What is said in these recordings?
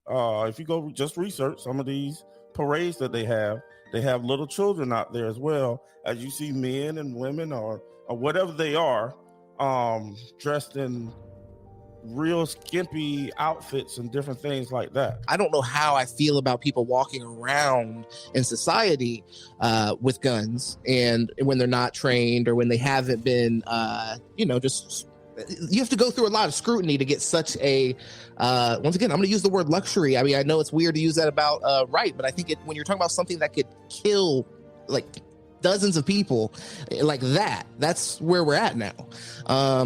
If you go just research some of these parades that they have little children out there as well, as you see men and women or whatever they are, dressed in real skimpy outfits and different things like that. I don't know how I feel about people walking around in society with guns, and when they're not trained or when they haven't been, just you have to go through a lot of scrutiny to get such a, once again, I'm going to use the word luxury. I mean, I know it's weird to use that about right, but I think when you're talking about something that could kill like dozens of people like that's where we're at now.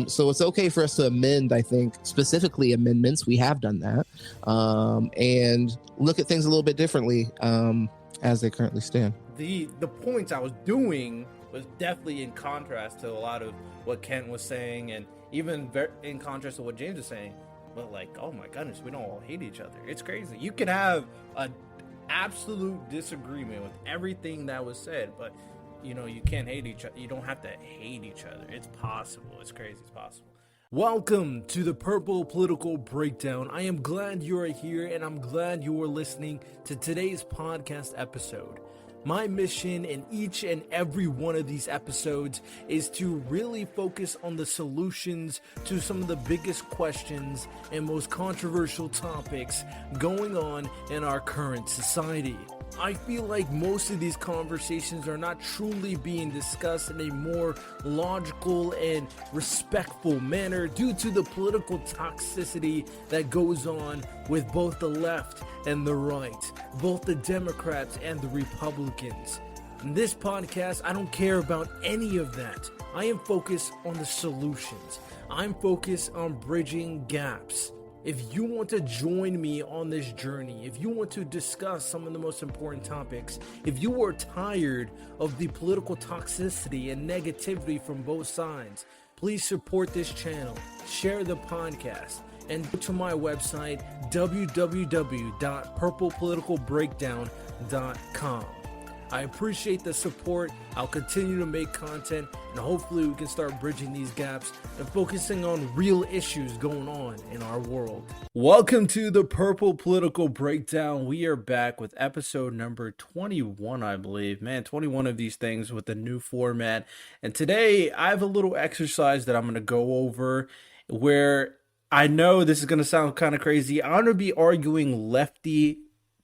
So it's okay for us to amend, I think, specifically amendments. We have done that, and look at things a little bit differently as they currently stand. The points I was doing was definitely in contrast to a lot of what Kent was saying, and even in contrast to what James was saying. But like, oh my goodness, we don't all hate each other. It's crazy. You could have an absolute disagreement with everything that was said, but you can't hate each other. You don't have to hate each other. It's possible. It's crazy. It's possible. Welcome to the Purple Political Breakdown. I am glad you are here, and I'm glad you are listening to today's podcast episode. My mission in each and every one of these episodes is to really focus on the solutions to some of the biggest questions and most controversial topics going on in our current society. I feel like most of these conversations are not truly being discussed in a more logical and respectful manner due to the political toxicity that goes on with both the left and the right, both the Democrats and the Republicans. In this podcast, I don't care about any of that. I am focused on the solutions. I'm focused on bridging gaps. If you want to join me on this journey, if you want to discuss some of the most important topics, if you are tired of the political toxicity and negativity from both sides, please support this channel, share the podcast, and go to my website, www.purplepoliticalbreakdown.com. I appreciate the support. I'll continue to make content, and hopefully we can start bridging these gaps and focusing on real issues going on in our world. Welcome to the Purple Political Breakdown. We are back with episode number 21, I believe. Man, 21 of these things with a new format. And today I have a little exercise that I'm going to go over where I know this is going to sound kind of crazy. I'm going to be arguing lefty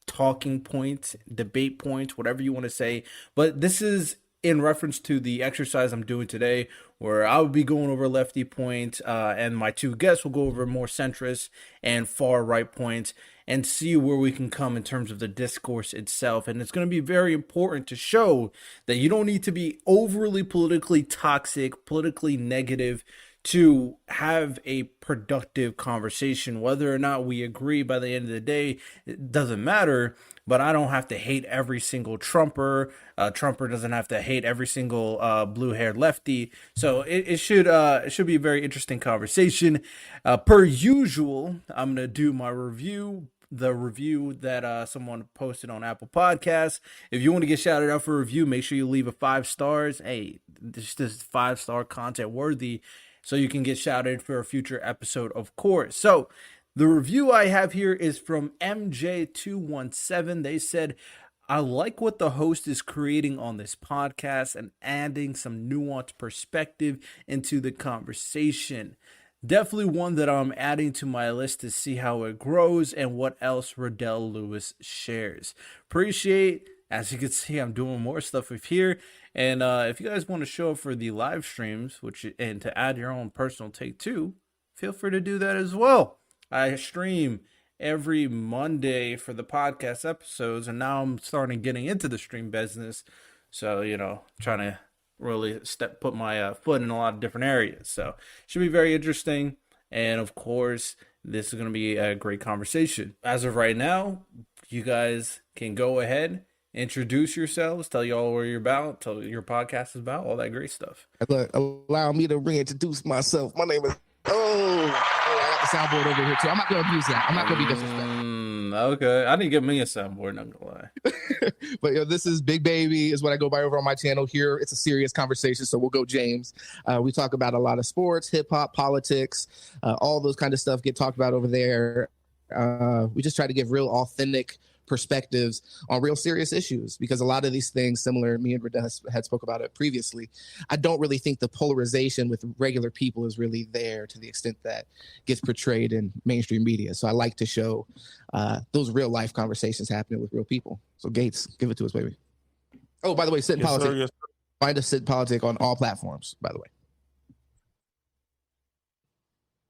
talking points, debate points, whatever you want to say. But this is in reference to the exercise I'm doing today, where I will be going over lefty points, and my two guests will go over more centrist and far right points and see where we can come in terms of the discourse itself. And it's going to be very important to show that you don't need to be overly politically toxic, politically negative to have a productive conversation. Whether or not we agree by the end of the day, it doesn't matter, but I don't have to hate every single Trumper. Trumper doesn't have to hate every single blue-haired lefty. So it should be a very interesting conversation. Per usual, I'm going to do my review, the review that someone posted on Apple Podcasts. If you want to get shouted out for a review, make sure you leave a 5 stars. Hey, this is 5-star content worthy, so you can get shouted for a future episode, of course. So the review I have here is from MJ217. They said, I like what the host is creating on this podcast and adding some nuanced perspective into the conversation. Definitely one that I'm adding to my list to see how it grows and what else Riddell Lewis shares. Appreciate. As you can see, I'm doing more stuff with here. And if you guys want to show up for the live streams, and to add your own personal take too, feel free to do that as well. I stream every Monday for the podcast episodes, and now I'm starting getting into the stream business. So, trying to really put my foot in a lot of different areas. So, should be very interesting. And of course, this is going to be a great conversation. As of right now, you guys can go ahead, introduce yourselves, tell y'all where you're about, tell your podcast is about, all that great stuff. Allow me to reintroduce myself. My name is I got the soundboard over here too. I'm not going to abuse that. I'm not going to be disrespectful. Okay, I didn't get me a soundboard, not gonna lie. But this is Big Baby is what I go by over on my channel here. It's a serious conversation, so we'll go James. We talk about a lot of sports, hip hop, politics, all those kind of stuff get talked about over there. We just try to give real authentic perspectives on real serious issues, because a lot of these things, similar, me and Reda had spoke about it previously, I don't really think the polarization with regular people is really there to the extent that gets portrayed in mainstream media. So I like to show those real life conversations happening with real people. So Gates, give it to us, baby. Oh, by the way, Sit in Politics. Sir, yes, sir. Find us Sit in Politics on all platforms, by the way.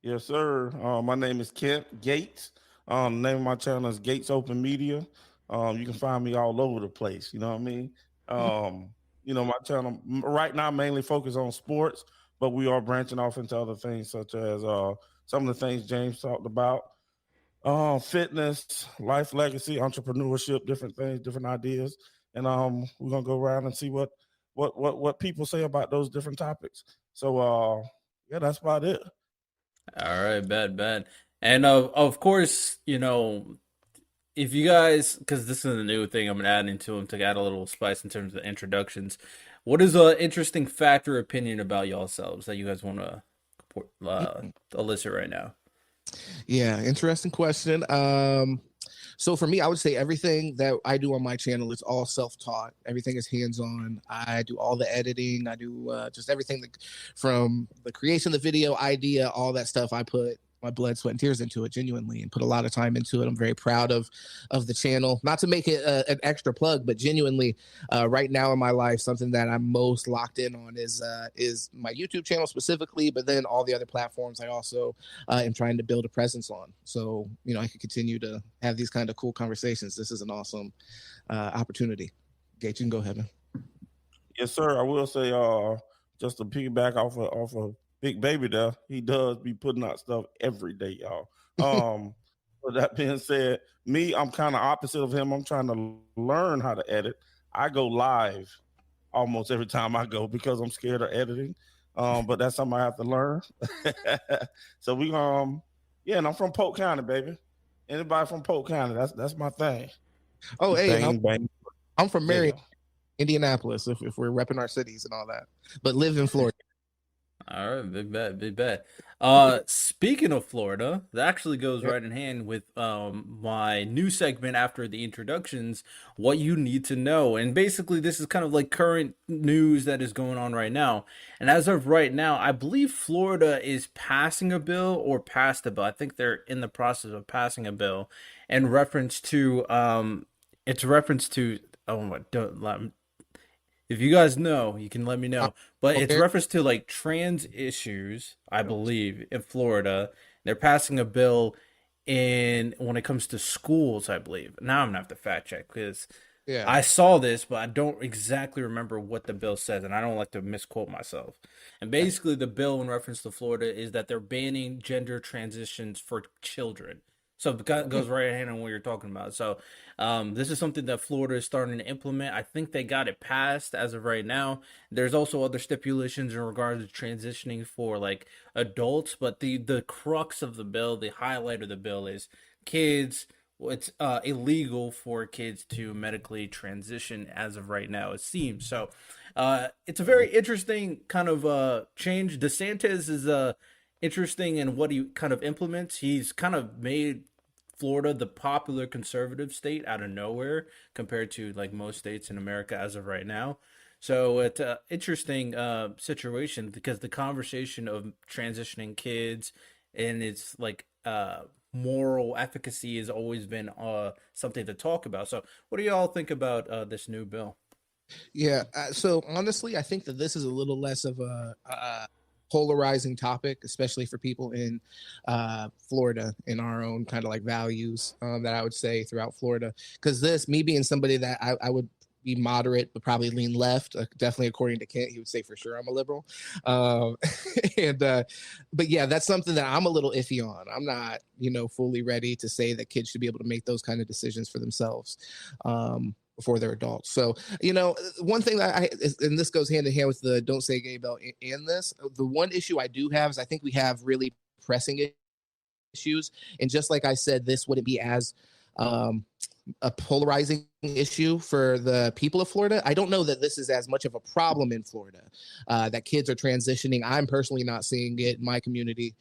Yes, sir. My name is Kent Gates. The name of my channel is Gates Open Media. You can find me all over the place. You know what I mean? My channel right now mainly focused on sports, but we are branching off into other things, such as some of the things James talked about, fitness, life legacy, entrepreneurship, different things, different ideas, and we're gonna go around and see what people say about those different topics. So yeah, that's about it. All right, bad. And of course, if you guys, because this is a new thing I'm adding to them to add a little spice in terms of introductions, what is an interesting fact or opinion about yourselves that you guys want to elicit right now? Yeah, interesting question. So for me, I would say everything that I do on my channel is all self-taught. Everything is hands-on. I do all the editing. I do just everything from the creation of the video, idea, all that stuff. I put my blood, sweat, and tears into it genuinely, and put a lot of time into it. I'm very proud of the channel. Not to make it an extra plug, but genuinely, right now in my life, something that I'm most locked in on is my YouTube channel specifically, but then all the other platforms I also am trying to build a presence on. So, I can continue to have these kind of cool conversations. This is an awesome opportunity. Gate, you can go ahead, man. Yes, sir. I will say, just to piggyback off of Big Baby there, he does be putting out stuff every day, y'all. With that being said, me, I'm kind of opposite of him. I'm trying to learn how to edit. I go live almost every time I go because I'm scared of editing. But that's something I have to learn. So and I'm from Polk County, baby. Anybody from Polk County, that's my thing. Oh, hey, I'm from Marion, Yeah. Indianapolis, if we're repping our cities and all that, but live in Florida. All right, big bet. Speaking of Florida, that actually goes right in hand with my new segment after the introductions, what you need to know. And basically, this is kind of like current news that is going on right now. And as of right now, I believe Florida is passing a bill or passed a bill. I think they're in the process of passing a bill in reference to if you guys know, you can let me know. But it's reference to like trans issues, I believe, in Florida. They're passing a bill when it comes to schools, I believe. Now I'm gonna have to fact check because I saw this, but I don't exactly remember what the bill says, and I don't like to misquote myself. And basically, the bill in reference to Florida is that they're banning gender transitions for children. So it goes right hand on what you're talking about. So this is something that Florida is starting to implement. I think they got it passed as of right now. There's also other stipulations in regards to transitioning for like adults, but the crux of the bill, the highlight of the bill is kids. It's illegal for kids to medically transition as of right now, it seems. So it's a very interesting kind of change. DeSantis is interesting in what he kind of implements. He's kind of made Florida the popular conservative state out of nowhere compared to like most states in America as of right now. So it's an interesting situation because the conversation of transitioning kids and its like moral efficacy has always been something to talk about. So what do y'all think about this new bill? Yeah, so honestly, I think that this is a little less of a polarizing topic, especially for people in Florida and our own kind of like values that I would say throughout Florida. Because me being somebody that I would be moderate, but probably lean left, definitely according to Kent, he would say for sure I'm a liberal. But yeah, that's something that I'm a little iffy on. I'm not, fully ready to say that kids should be able to make those kind of decisions for themselves. Before they're adults. So, one thing that and this goes hand in hand with the Don't Say Gay bill and this, the one issue I do have is I think we have really pressing issues. And just like I said, this wouldn't be as a polarizing issue for the people of Florida. I don't know that this is as much of a problem in Florida, that kids are transitioning. I'm personally not seeing it in my community.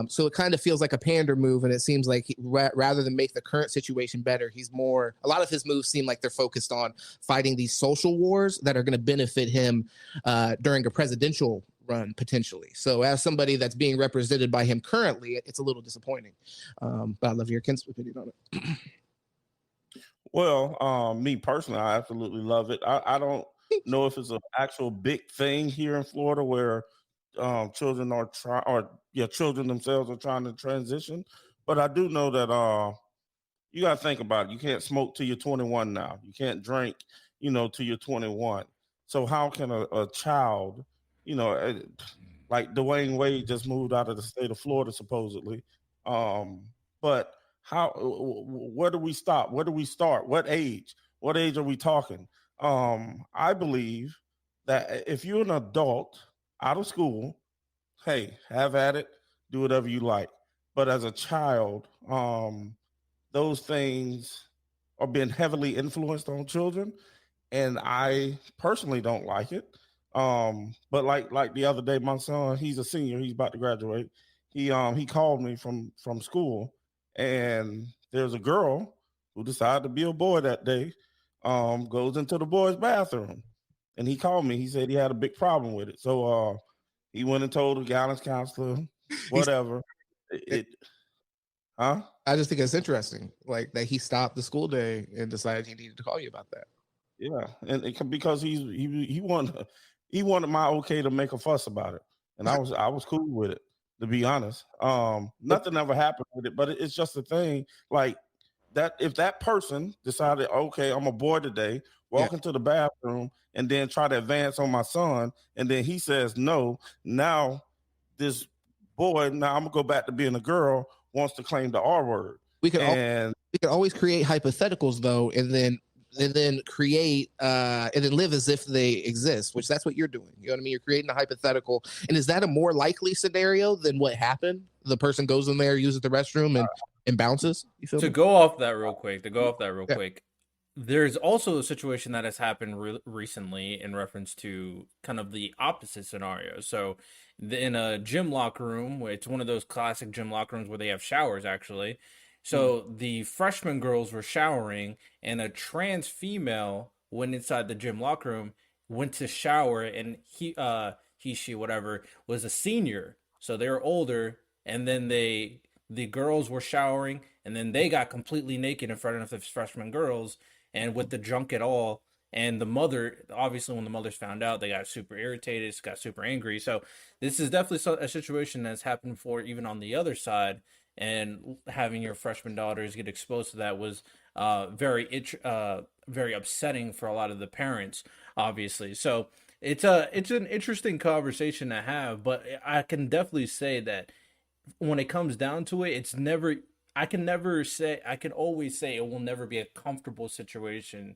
So it kind of feels like a pander move. And it seems like rather than make the current situation better, a lot of his moves seem like they're focused on fighting these social wars that are going to benefit him during a presidential run potentially. So as somebody that's being represented by him currently, it's a little disappointing. But I love your opinion on it. Well, me personally, I absolutely love it. I don't know if it's an actual big thing here in Florida where children themselves are trying to transition, but I do know that you got to think about it. You can't smoke till you're 21 now. You can't drink, till you're 21. So how can a child, like Dwayne Wade just moved out of the state of Florida supposedly, but where do we stop? Where do we start? What age are we talking? I believe that if you're an adult out of school, hey, have at it, do whatever you like. But as a child, those things are being heavily influenced on children, and I personally don't like it. But like the other day, my son, he's a senior, he's about to graduate. He called me from school, and there's a girl who decided to be a boy that day, goes into the boys' bathroom, and he called me. He said he had a big problem with it. So he went and told the guidance counselor, whatever. Huh? I just think it's interesting, like that he stopped the school day and decided he needed to call you about that. Yeah, and because he wanted my okay to make a fuss about it, and I was cool with it, to be honest. Nothing ever happened with it, but it's just a thing like that. If that person decided, okay, I'm a boy today, walk into the bathroom and then try to advance on my son, and then he says no, now this boy, now I'm gonna go back to being a girl, wants to claim the R word. We could always create hypotheticals though, and then create and then live as if they exist, which that's what you're doing. You know what I mean? You're creating a hypothetical. And is that a more likely scenario than what happened? The person goes in there, uses the restroom and bounces? You feel me? Go off that real quick. There's also a situation that has happened recently in reference to kind of the opposite scenario. So in a gym locker room, it's one of those classic gym locker rooms where they have showers actually. So the freshman girls were showering, and a trans female went inside the gym locker room, went to shower, and she whatever was a senior. So they were older, and then the girls were showering, and then they got completely naked in front of the freshman girls, and with the junk at all. And the mother, obviously, when the mothers found out, they got super irritated, got super angry. So this is definitely a situation that's happened before, even on the other side. And having your freshman daughters get exposed to that was very upsetting for a lot of the parents, obviously. So it's an interesting conversation to have, but I can definitely say that when it comes down to it, I can always say it will never be a comfortable situation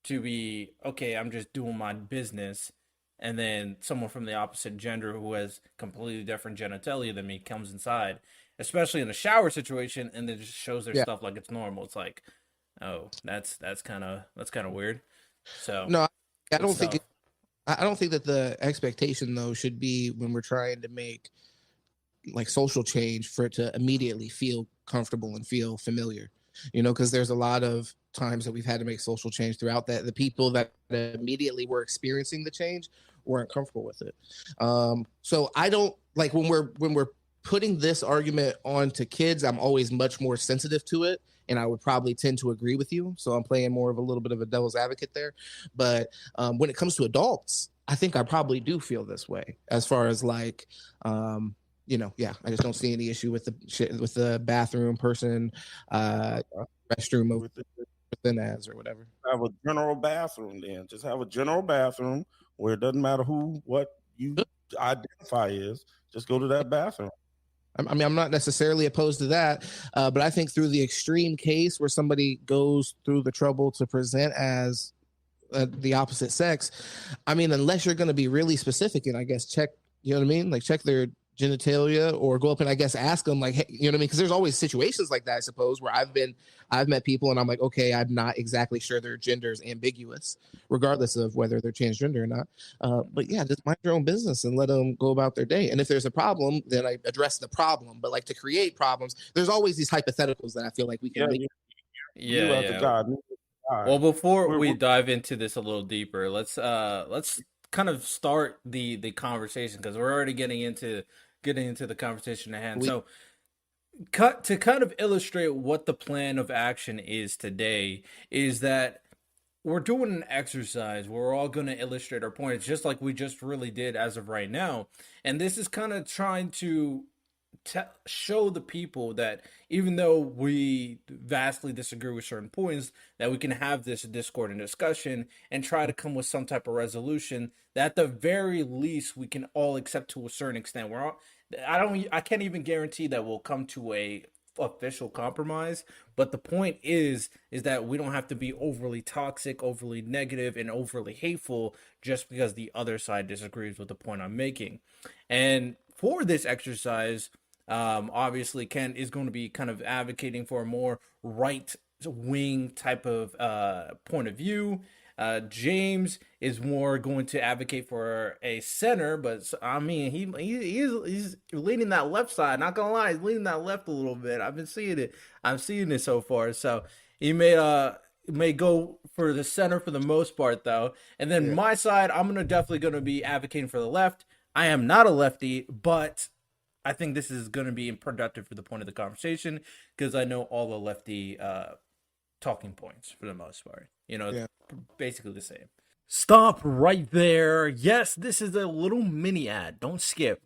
to be, okay, I'm just doing my business, and then someone from the opposite gender who has completely different genitalia than me comes inside, especially in a shower situation, and then just shows their stuff like it's normal. It's like, oh, that's kind of weird. So no, I don't think that the expectation though should be when we're trying to make like social change for it to immediately feel comfortable and feel familiar, because there's a lot of times that we've had to make social change throughout that the people that immediately were experiencing the change weren't comfortable with it. So I don't like when we're putting this argument onto kids, I'm always much more sensitive to it, and I would probably tend to agree with you. So I'm playing more of a little bit of a devil's advocate there. But when it comes to adults, I think I probably do feel this way as far as like, I just don't see any issue with the bathroom person, restroom within as or whatever. Have a general bathroom then. Just have a general bathroom where it doesn't matter what you identify as. Just go to that bathroom. I mean, I'm not necessarily opposed to that, but I think through the extreme case where somebody goes through the trouble to present as the opposite sex, I mean, unless you're going to be really specific and I guess check, you know what I mean? Like check their genitalia, or go up and I guess ask them like, hey, you know what I mean? Because there's always situations like that, I suppose, where I've met people and I'm like, okay, I'm not exactly sure their gender is ambiguous, regardless of whether they're transgender or not. But yeah, just mind your own business and let them go about their day. And if there's a problem, then I address the problem. But like to create problems, there's always these hypotheticals that I feel like we can make. You as a God. Well, before we dive into this a little deeper, let's kind of start the conversation, because we're already getting into the conversation at hand. So to kind of illustrate what the plan of action is today is that we're doing an exercise where we're all going to illustrate our points, just like we just really did as of right now. And this is kind of trying to show the people that even though we vastly disagree with certain points, that we can have this discord and discussion and try to come with some type of resolution that at the very least we can all accept to a certain extent. I can't even guarantee that we'll come to a official compromise, but the point is that we don't have to be overly toxic, overly negative, and overly hateful just because the other side disagrees with the point I'm making. And for this exercise, obviously Ken is going to be kind of advocating for a more right wing type of point of view. James is more going to advocate for a center, but I mean he's leaning that left side. Not gonna lie, he's leaning that left a little bit. I've been seeing it. I'm seeing it so far. So he may go for the center for the most part though. And then my side, I'm definitely gonna be advocating for the left. I am not a lefty, but I think this is going to be productive for the point of the conversation, because I know all the lefty talking points for the most part. Basically the same. Stop right there. Yes, this is a little mini ad. Don't skip.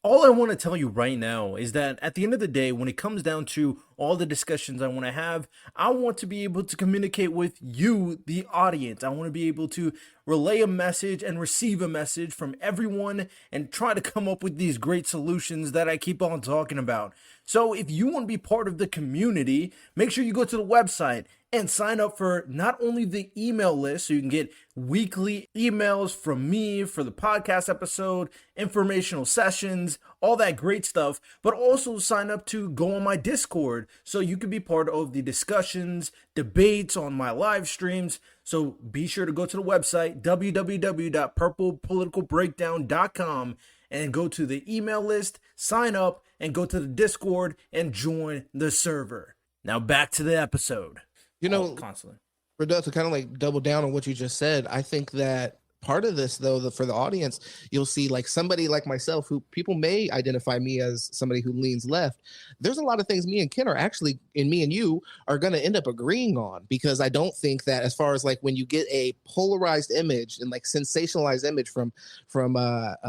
All I want to tell you right now is that at the end of the day, when it comes down to all the discussions I want to have, I want to be able to communicate with you, the audience. I want to be able to relay a message and receive a message from everyone and try to come up with these great solutions that I keep on talking about. So if you want to be part of the community, make sure you go to the website and sign up for not only the email list so you can get weekly emails from me for the podcast episode, informational sessions, all that great stuff, but also sign up to go on my Discord so you can be part of the discussions, debates on my live streams. So be sure to go to the website, www.purplepoliticalbreakdown.com, and go to the email list, sign up, and go to the Discord and join the server. Now back to the episode. Constantly. Rodolph, to kind of like double down on what you just said, I think that part of this, though, for the audience, you'll see like somebody like myself, who people may identify me as somebody who leans left. There's a lot of things me and Ken are actually, and me and you are going to end up agreeing on, because I don't think that, as far as like when you get a polarized image and like sensationalized image from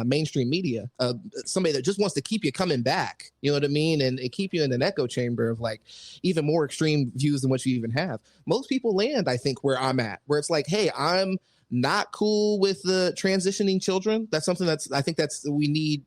mainstream media, somebody that just wants to keep you coming back, you know what I mean, and keep you in an echo chamber of like even more extreme views than what you even have. Most people land, I think, where I'm at, where it's like, hey, I'm not cool with the transitioning children. That's something I think we need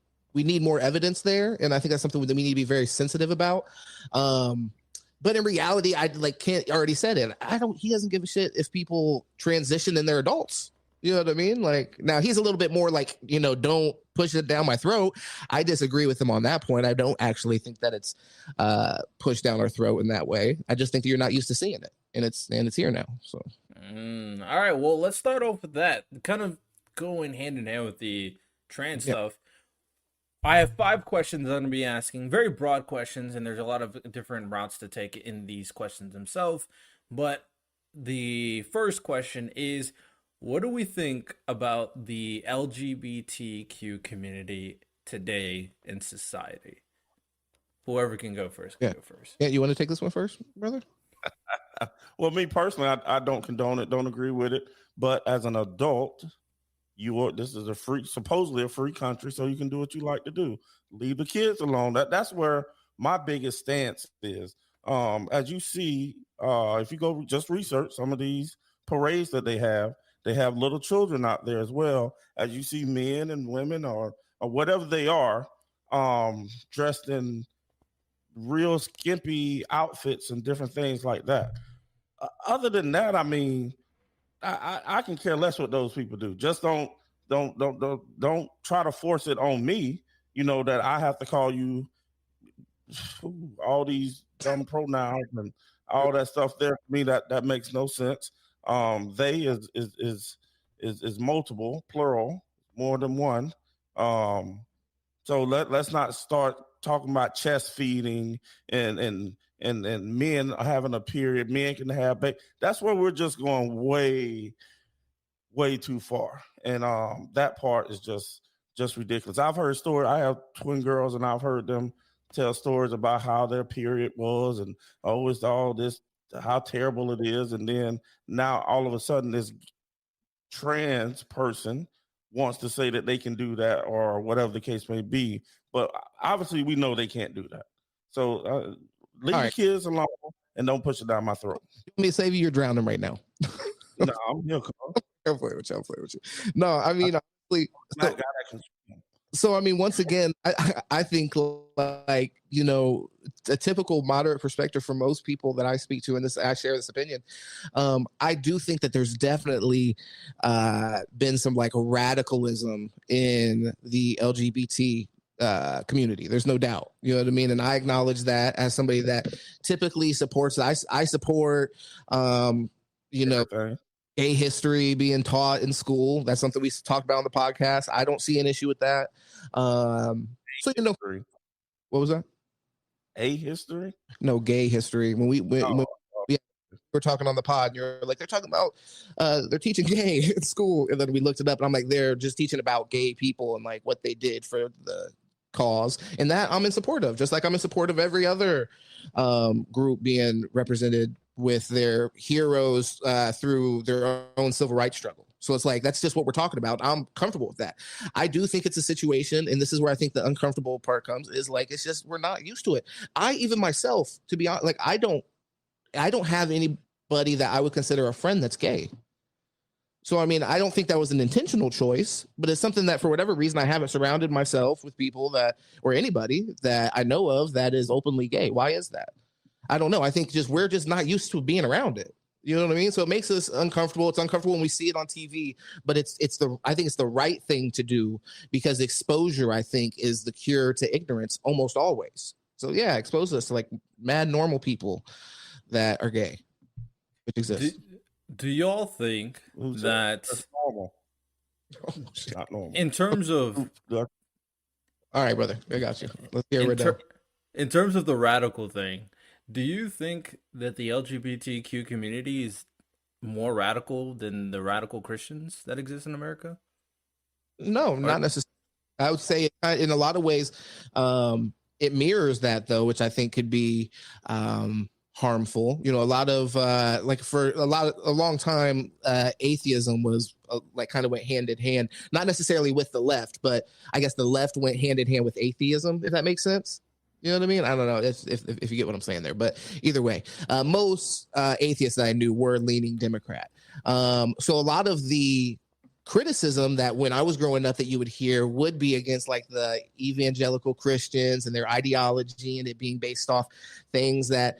more evidence there, and I think that's something that we need to be very sensitive about. But in reality, I like Kent already said it. He doesn't give a shit if people transition and they're adults. You know what I mean? Like, now he's a little bit more like, don't push it down my throat. I disagree with him on that point. I don't actually think that it's pushed down our throat in that way. I just think that you're not used to seeing it, and it's here now. So. All right, well, let's start off with that. Kind of going hand in hand with the trans stuff. I have 5 questions I'm going to be asking, very broad questions, and there's a lot of different routes to take in these questions themselves. But the first question is, what do we think about the LGBTQ community today in society? Whoever can go first can go first. Yeah, you want to take this one first, brother? Well, me personally, I don't condone it, don't agree with it. But as an adult, this is supposedly a free country, so you can do what you like to do. Leave the kids alone. That's where my biggest stance is. As you see, if you go just research some of these parades that they have little children out there as well. As you see men and women or whatever they are, dressed in real skimpy outfits and different things like that. Other than that, I mean, I can care less what those people do. Just don't try to force it on me. that I have to call you all these dumb pronouns and all that stuff there. For me, that makes no sense. They is multiple, plural, more than one. So let's not start talking about chest feeding and men having a period. Men can have baby. That's where we're just going way too far, and that part is just ridiculous. I've heard stories. I have twin girls, and I've heard them tell stories about how their period was, and it's all this, how terrible it is, and then now all of a sudden this trans person wants to say that they can do that or whatever the case may be, but obviously we know they can't do that. So leave the kids alone and don't push it down my throat. Let me save you. You're drowning right now. No, I'm here. I'm playing with you. No, I mean, honestly, so I mean, once again, I think like, a typical moderate perspective for most people that I speak to, and I share this opinion. I do think that there's definitely been some like radicalism in the LGBT community. There's no doubt. You know what I mean? And I acknowledge that as somebody that typically supports. I support, gay history being taught in school. That's something we talked about on the podcast. I don't see an issue with that. So what was that? A history? No, gay history. When we were talking on the pod, and you're like, they're talking about they're teaching gay at school, and then we looked it up, and I'm like, they're just teaching about gay people and like what they did for the cause, and that I'm in support of, just like I'm in support of every other group being represented with their heroes through their own civil rights struggle. So it's like, that's just what we're talking about. I'm comfortable with that. I do think it's a situation, and this is where I think the uncomfortable part comes, is like, it's just, we're not used to it. I, even myself, to be honest, like, I don't have anybody that I would consider a friend that's gay. So, I mean, I don't think that was an intentional choice, but it's something that for whatever reason, I haven't surrounded myself with people that, or anybody that I know of that is openly gay. Why is that? I don't know. I think we're just not used to being around it. You know what I mean? So it makes us uncomfortable. It's uncomfortable when we see it on TV, but I think it's the right thing to do, because exposure, I think, is the cure to ignorance almost always. So yeah, expose us to like mad normal people that are gay, which exists. Do y'all think that's normal? Not normal. In terms of, all right, brother, I got you. Let's get rid of. In terms of the radical thing, do you think that the LGBTQ community is more radical than the radical Christians that exist in America? No, not necessarily. I would say in a lot of ways, it mirrors that, though, which I think could be harmful. A lot of for a long time, atheism was like kind of went hand in hand, not necessarily with the left, but I guess the left went hand in hand with atheism, if that makes sense. You know what I mean? I don't know if you get what I'm saying there, but either way, most atheists that I knew were leaning Democrat. So a lot of the criticism that when I was growing up that you would hear would be against like the evangelical Christians and their ideology, and it being based off things that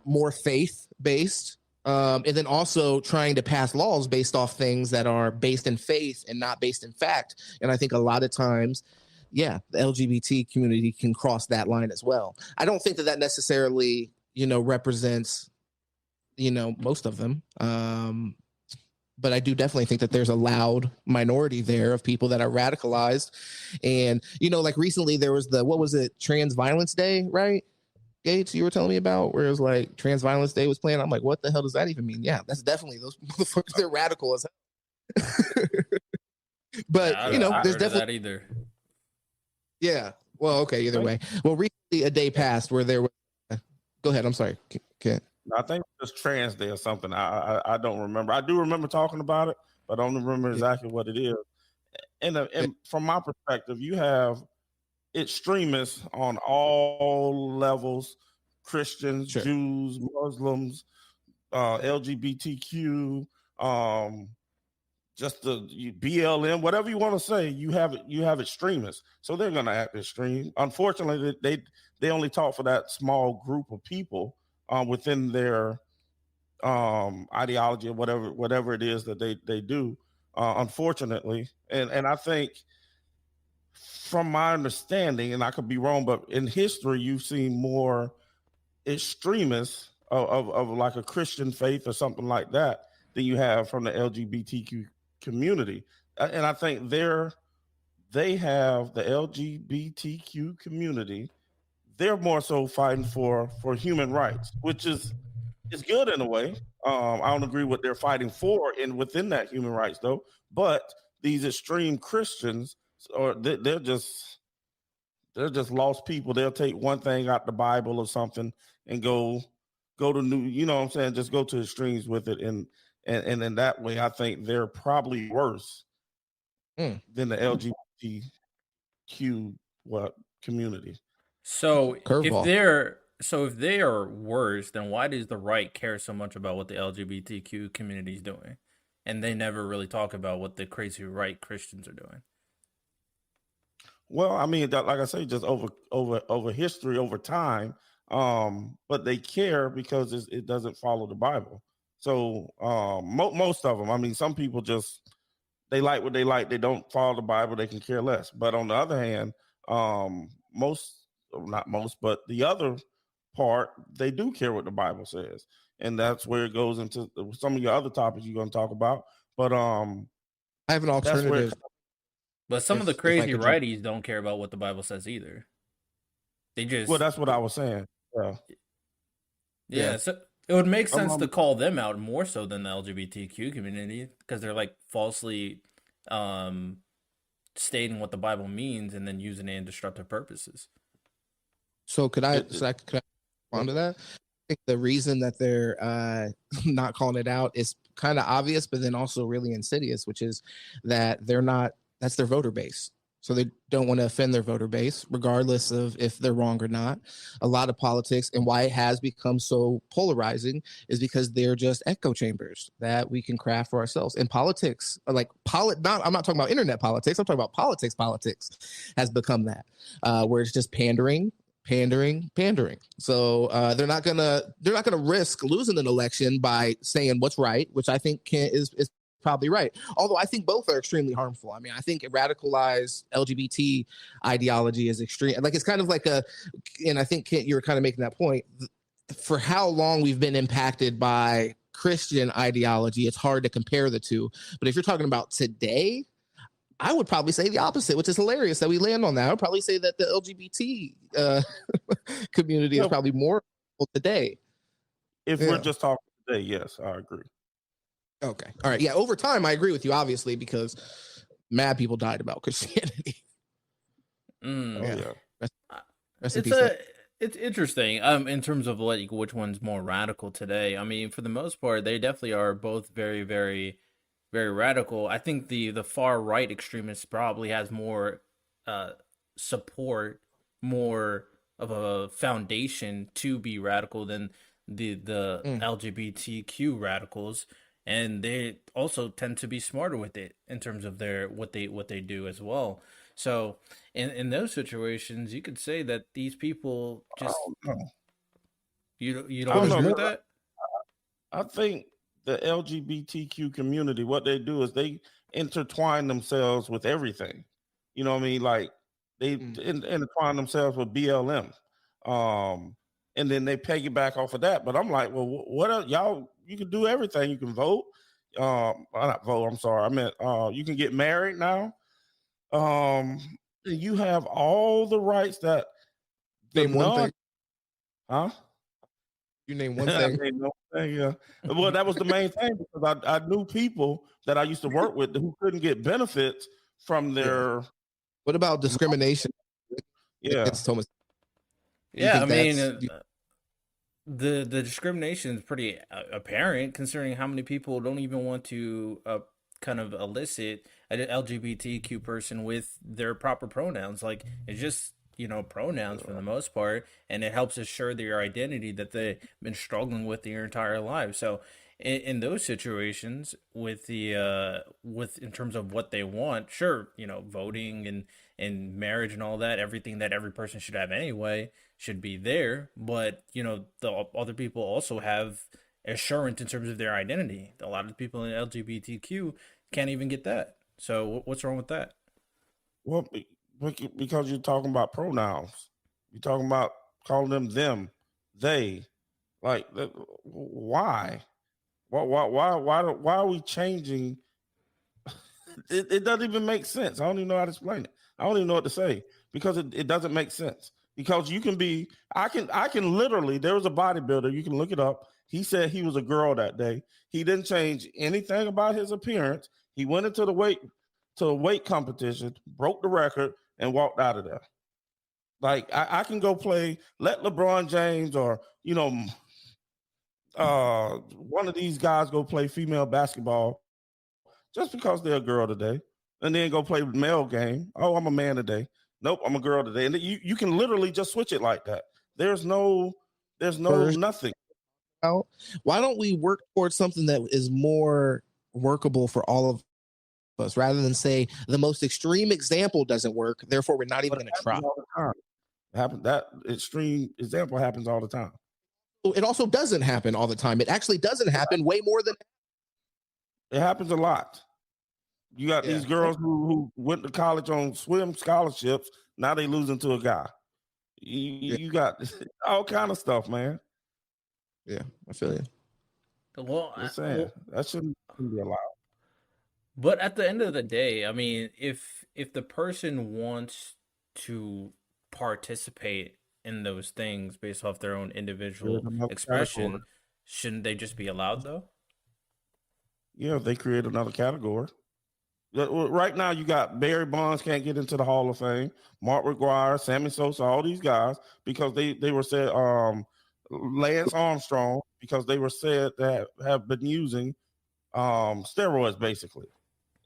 more faith based. And then also trying to pass laws based off things that are based in faith and not based in fact. And I think a lot of times, the LGBT community can cross that line as well. I don't think that necessarily, represents, most of them. But I do definitely think that there's a loud minority there of people that are radicalized. And, like recently there was Trans Violence Day, right? Gates, you were telling me about, where it was like Trans Violence Day was playing. I'm like, what the hell does that even mean? Yeah, that's definitely, those motherfuckers, they're radical as hell. But, there's definitely that either. Yeah. Well, okay. Either way. Well, recently a day passed where there was. Go ahead. I'm sorry. I think it's Trans Day or something. I don't remember. I do remember talking about it, but I don't remember exactly what it is. And from my perspective, you have extremists on all levels: Christians, sure. Jews, Muslims, LGBTQ, just the BLM, whatever you want to say. You have extremists, so they're going to act extreme. Unfortunately, they only talk for that small group of people within their ideology or whatever it is that they do. Unfortunately, and I think from my understanding, and I could be wrong, but in history, you've seen more extremists of like a Christian faith or something like that than you have from the LGBTQ community. And I think they have the LGBTQ community. They're more so fighting for human rights, which is good in a way. I don't agree what they're fighting for within that human rights though. But these extreme Christians, or they're just lost people. They'll take one thing out the Bible or something and go to new, you know what I'm saying? Just go to extremes with it, and in that way, I think they're probably worse than the LGBTQ community. So Curveball. if they are worse, then why does the right care so much about what the LGBTQ community is doing, and they never really talk about what the crazy right Christians are doing? Well, I mean, like I say, just over history, over time. But they care because it doesn't follow the Bible. So most of them, I mean, some people just they like what they like. They don't follow the Bible. They can care less. But on the other hand, not most, but the other part, they do care what the Bible says, and that's where it goes into some of your other topics you're going to talk about. But I have an alternative. But some of the crazy righties don't care about what the Bible says either. They just that's what I was saying. Yeah. So it would make sense to call them out more so than the LGBTQ community, because they're like falsely stating what the Bible means and then using it in destructive purposes. So could I respond to that? I think the reason that they're not calling it out is kind of obvious, but then also really insidious, which is that that's their voter base. So they don't want to offend their voter base, regardless of if they're wrong or not. A lot of politics, and why it has become so polarizing, is because they're just echo chambers that we can craft for ourselves. And politics, I'm not talking about internet politics. I'm talking about politics. Politics has become that, where it's just pandering. So they're not gonna risk losing an election by saying what's right, which I think is probably right. Although I think both are extremely harmful. I mean, I think radicalized LGBT ideology is extreme. Like, it's kind of like and I think, Kent, you were kind of making that point. For how long we've been impacted by Christian ideology, it's hard to compare the two. But if you're talking about today, I would probably say the opposite, which is hilarious that we land on that. I would probably say that the LGBT community is probably more today. If we're just talking today, yes, I agree. Okay. All right. Yeah. Over time, I agree with you, obviously, because mad people died about Christianity. It's interesting. In terms of like which one's more radical today. I mean, for the most part, they definitely are both very, very, very radical. I think the far right extremist probably has more support, more of a foundation to be radical than the LGBTQ radicals. And they also tend to be smarter with it in terms of what they do as well. So in those situations, you could say that these people just you don't agree with that. I think the LGBTQ community, what they do is they intertwine themselves with everything. You know what I mean? Like they intertwine themselves with BLM, and then they piggyback off of that. But I'm like, well, what else? Y'all? You can do everything. You can vote. Not vote. I'm sorry. I meant you can get married now. You have all the rights that. Name one thing. Huh? You name one thing. Yeah. Well, that was the main thing, because I knew people that I used to work with who couldn't get benefits from their. What about discrimination? Yeah. Yeah, I mean. The discrimination is pretty apparent, considering how many people don't even want to kind of elicit an LGBTQ person with their proper pronouns. Like, it's just, pronouns for the most part, and it helps assure their identity that they've been struggling with their entire life. So in those situations, with in terms of what they want, sure, voting and marriage and all that, everything that every person should have anyway should be there. But the other people also have assurance in terms of their identity. A lot of people in LGBTQ can't even get that. So what's wrong with that? Well, Because you're talking about pronouns. You're talking about calling them, they. Like, why? Why are we changing? It doesn't even make sense. I don't even know how to explain it. I don't even know what to say because it doesn't make sense. Because you can be, I can literally, there was a bodybuilder, you can look it up. He said he was a girl that day. He didn't change anything about his appearance. He went into the weight competition, broke the record, and walked out of there. Like, I can go play, let LeBron James or, one of these guys go play female basketball just because they're a girl today, and then go play male game. Oh, I'm a man today. Nope, I'm a girl today. And you can literally just switch it like that. There's no nothing. Why don't we work towards something that is more workable for all of us, rather than say the most extreme example doesn't work, therefore we're not even going to try. That extreme example happens all the time. It also doesn't happen all the time. It actually doesn't happen way more than it happens a lot. You got these girls who went to college on swim scholarships. Now they losing to a guy. You got all kind of stuff, man. Yeah, I feel you. Well, that shouldn't be allowed. But at the end of the day, I mean, if the person wants to participate in those things based off their own individual expression, shouldn't they just be allowed though? Yeah, they create another category. Right now, you got Barry Bonds can't get into the Hall of Fame. Mark McGwire, Sammy Sosa, all these guys because they were said. Lance Armstrong because they were said that have been using steroids basically,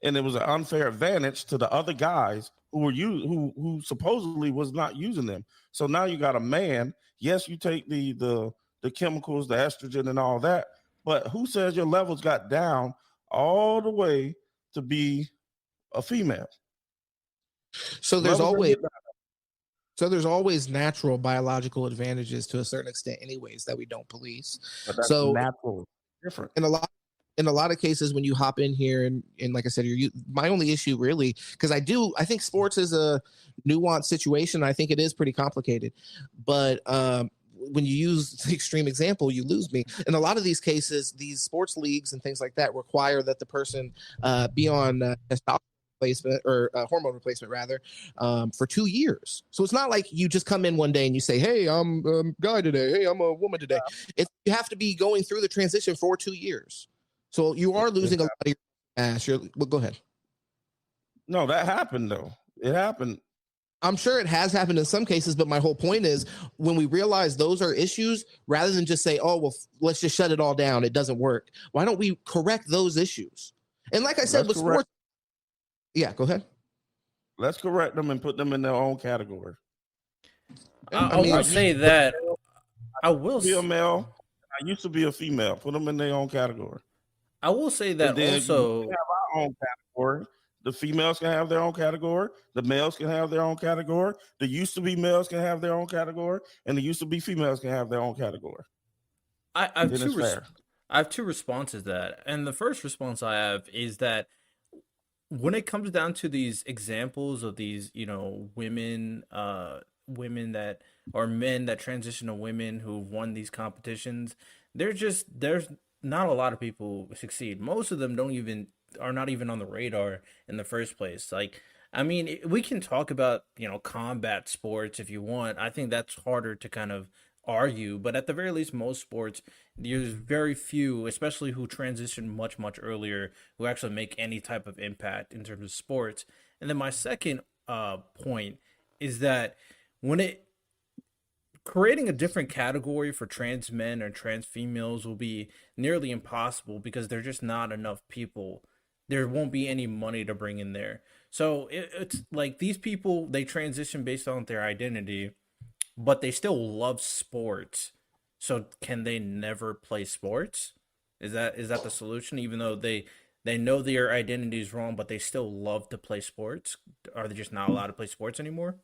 and it was an unfair advantage to the other guys who supposedly was not using them. So now you got a man. Yes, you take the chemicals, the estrogen, and all that, but who says your levels got down all the way to be a female? So there's always natural biological advantages to a certain extent anyways that we don't police. But that's natural different. In a lot of cases when you hop in here and like I said, my only issue really, because I think sports is a nuanced situation. I think it is pretty complicated, but when you use the extreme example, you lose me. In a lot of these cases, these sports leagues and things like that require that the person be on testosterone replacement or hormone replacement rather for 2 years. So it's not like you just come in one day and you say, hey, I'm a guy today, hey, I'm a woman today. You have to be going through the transition for 2 years, so you are losing a lot of your ass. Well, go ahead. No, that happened though. It happened. I'm sure it has happened in some cases, but my whole point is when we realize those are issues, rather than just say, oh, well, let's just shut it all down, it doesn't work. Why don't we correct those issues? And like I said, with sports, yeah, go ahead. Let's correct them and put them in their own category. I will say that I will be a male. I used to be a female. Put them in their own category. I will say that also. We have our own category. The females can have their own category. The males can have their own category. The used to be males can have their own category, and the used to be females can have their own category. I have two responses to that, and the first response I have is that when it comes down to these examples of these, women that or men that transition to women who've won these competitions, there's not a lot of people succeed. Most of them are not even on the radar in the first place. Like, I mean, we can talk about, combat sports if you want. I think that's harder to kind of argue, but at the very least, most sports, there's very few, especially who transition much, much earlier, who actually make any type of impact in terms of sports. And then my second point is that creating a different category for trans men or trans females will be nearly impossible because there's just not enough people. There won't be any money to bring in there. So it's like these people, they transition based on their identity, but they still love sports. So can they never play sports? Is that the solution? Even though they know their identity is wrong, but they still love to play sports? Are they just not allowed to play sports anymore?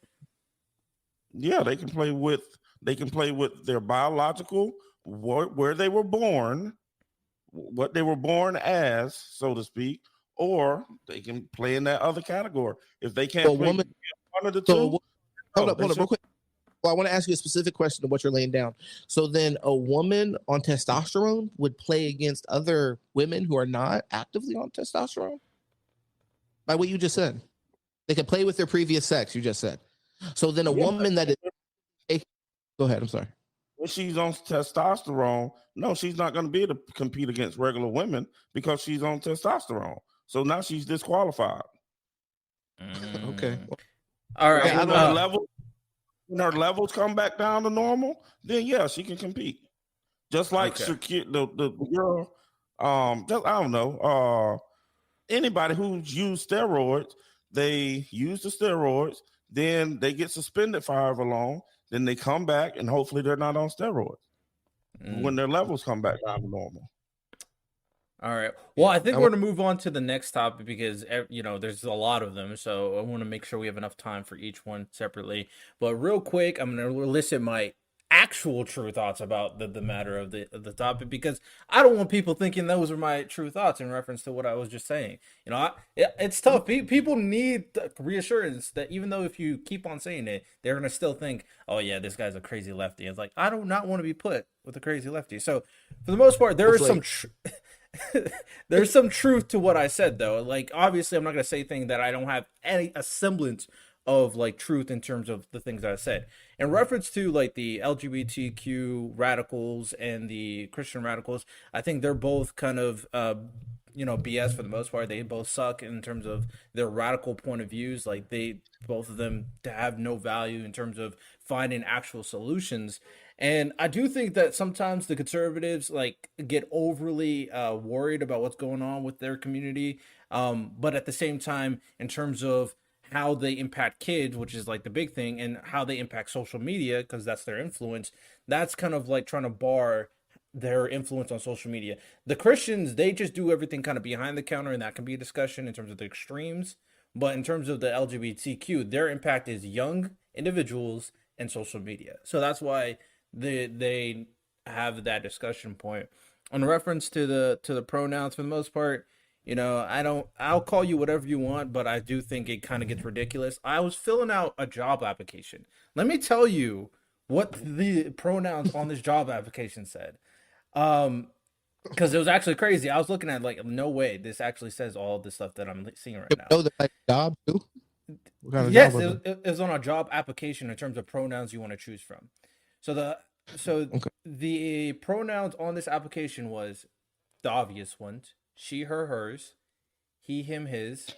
Yeah, they can play with their biological, where they were born, what they were born as, so to speak, or they can play in that other category. If they can't play, one of the So two. hold Oh, up they real should. quick. Well, I want to ask you a specific question of what you're laying down. So then a woman on testosterone would play against other women who are not actively on testosterone? By what you just said. They can play with their previous sex, you just said. So then a Yeah, woman that is go ahead, I'm sorry. when she's on testosterone, no, she's not going to be able to compete against regular women because she's on testosterone. So now she's disqualified. Okay. All right. Yeah, When her levels come back down to normal, then yeah, she can compete. Just like the girl, just I don't know, anybody who's used steroids, they use the steroids, then they get suspended for however long, then they come back and hopefully they're not on steroids when their levels come back down to normal. All right. Well, I think we're going to move on to the next topic because, there's a lot of them. So I want to make sure we have enough time for each one separately. But real quick, I'm going to elicit my actual true thoughts about the matter of the topic, because I don't want people thinking those are my true thoughts in reference to what I was just saying. It's tough. People need reassurance that even though if you keep on saying it, they're going to still think, oh yeah, this guy's a crazy lefty. It's like, I do not want to be put with a crazy lefty. So for the most part, there is some there's some truth to what I said, though. Like, obviously, I'm not going to say things that I don't have a semblance of like truth in terms of the things that I said. In reference to like the LGBTQ radicals and the Christian radicals, I think they're both kind of BS for the most part. They both suck in terms of their radical point of views. Like, both of them have no value in terms of finding actual solutions. And I do think that sometimes the conservatives like get overly worried about what's going on with their community. But at the same time, in terms of how they impact kids, which is like the big thing, and how they impact social media, because that's their influence, that's kind of like trying to bar their influence on social media. The Christians, they just do everything kind of behind the counter, and that can be a discussion in terms of the extremes. But in terms of the LGBTQ, their impact is young individuals and social media. So that's why they have that discussion point. In reference to the pronouns, for the most part, I'll call you whatever you want, but I do think it kind of gets ridiculous. I was filling out a job application. Let me tell you what the pronouns on this job application said. Because it was actually crazy. I was looking at like, no way, this actually says all the stuff that I'm seeing right now. Know the type of job too? Yes, it was on a job application in terms of pronouns you want to choose from. So the pronouns on this application was the obvious ones: she, her, hers; he, him, his;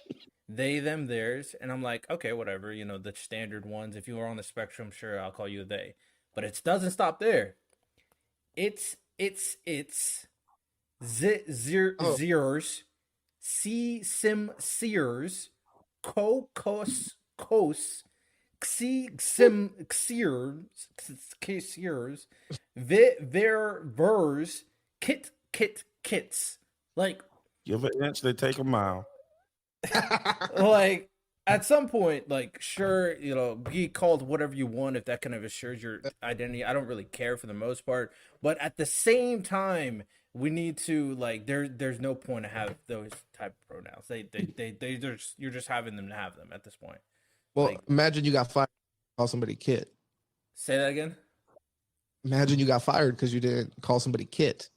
they, them, theirs. And I'm like, okay, whatever, the standard ones. If you are on the spectrum, sure, I'll call you a they. But it doesn't stop there. It's zeers, c, sim, seers, cos, xi, sim, xiers, ver, vers, kits. Like, Give an inch, they take a mile. like, at some point, like, sure, be called whatever you want if that kind of assures your identity. I don't really care for the most part, but at the same time, we need to like there's no point to have those type of pronouns. You're just having them to have them at this point. Well, like, imagine you got fired, call somebody Kit. Say that again. Imagine you got fired because you didn't call somebody Kit,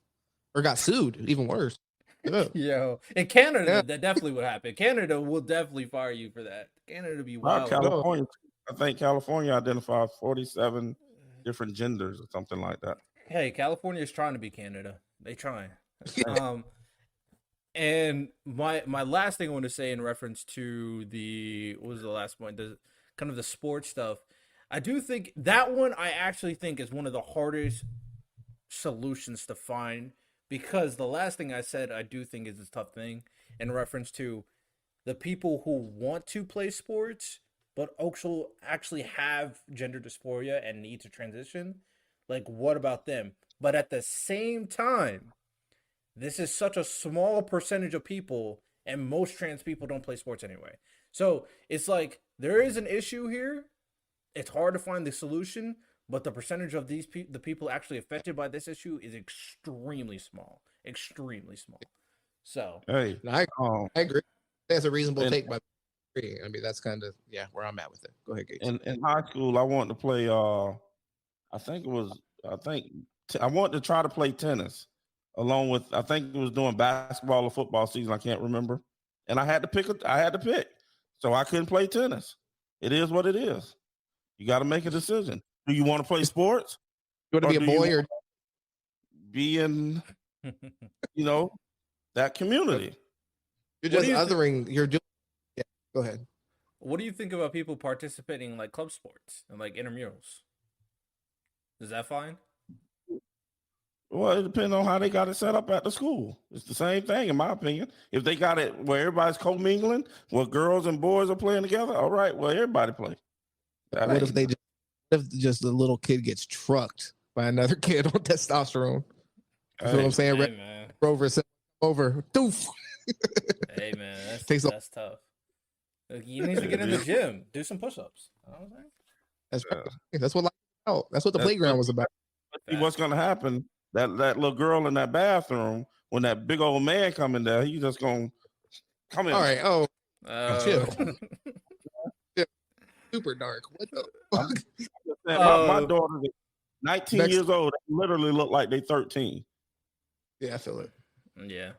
or got sued. Even worse. Yeah. Yo, in Canada, that definitely would happen. Canada will definitely fire you for that. Canada be wild. California, I think California identifies 47 different genders or something like that. Hey, California is trying to be Canada. They trying. And my last thing I want to say in reference to what was the last point? The kind of the sports stuff. I do think that one I actually think is one of the hardest solutions to find, because the last thing I said I do think is a tough thing in reference to the people who want to play sports but also actually have gender dysphoria and need to transition. Like, what about them? But at the same time, this is such a small percentage of people, and most trans people don't play sports anyway. So it's like there is an issue here. It's hard to find the solution, but the percentage of the people actually affected by this issue is extremely small. Extremely small. So hey, I agree. That's a reasonable take. But I mean, that's kind of where I'm at with it. Go ahead, Gates. In high school, I wanted to play. I wanted to try to play tennis, along with I think it was doing basketball or football season. I can't remember, and I had to pick. So I couldn't play tennis. It is what it is. You got to make a decision. Do you want to play sports? You want to be a boy or be in, that community? You're just othering. You're doing. Yeah, go ahead. What do you think about people participating in like club sports and like intramurals? Is that fine? Well, it depends on how they got it set up at the school. It's the same thing, in my opinion. If they got it where everybody's commingling, where girls and boys are playing together, all right, well, everybody play. What if just the little kid gets trucked by another kid on testosterone? You know what I'm saying? Hey, man. Over. Doof. Hey, man, that's tough. You need to get in the gym, do some push-ups. You know what I'm saying? That's right. That's what that's what the playground was about. See what's going to happen. That little girl in that bathroom, when that big old man come in there, he's just going to come in. All right. Chill. Super dark. What the fuck? My daughter is 19 years old. They literally look like they're 13. Yeah, I feel it. Yeah.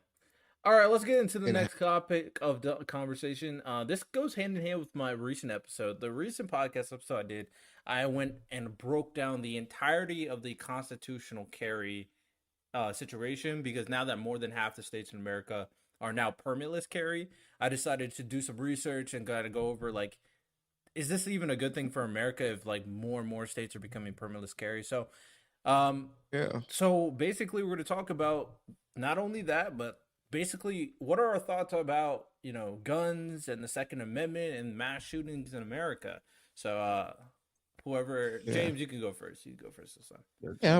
All right, let's get into the next topic of the conversation. This goes hand in hand with my recent episode. The recent podcast episode I did, I went and broke down the entirety of the constitutional carry situation, because now that more than half the states in America are now permitless carry, I decided to do some research and got to go over, like, is this even a good thing for America if, like, more and more states are becoming permitless carry? So, So basically, we're going to talk about not only that, but basically, what are our thoughts about, guns and the Second Amendment and mass shootings in America? So, James, you can go first. You can go first this time. Yeah,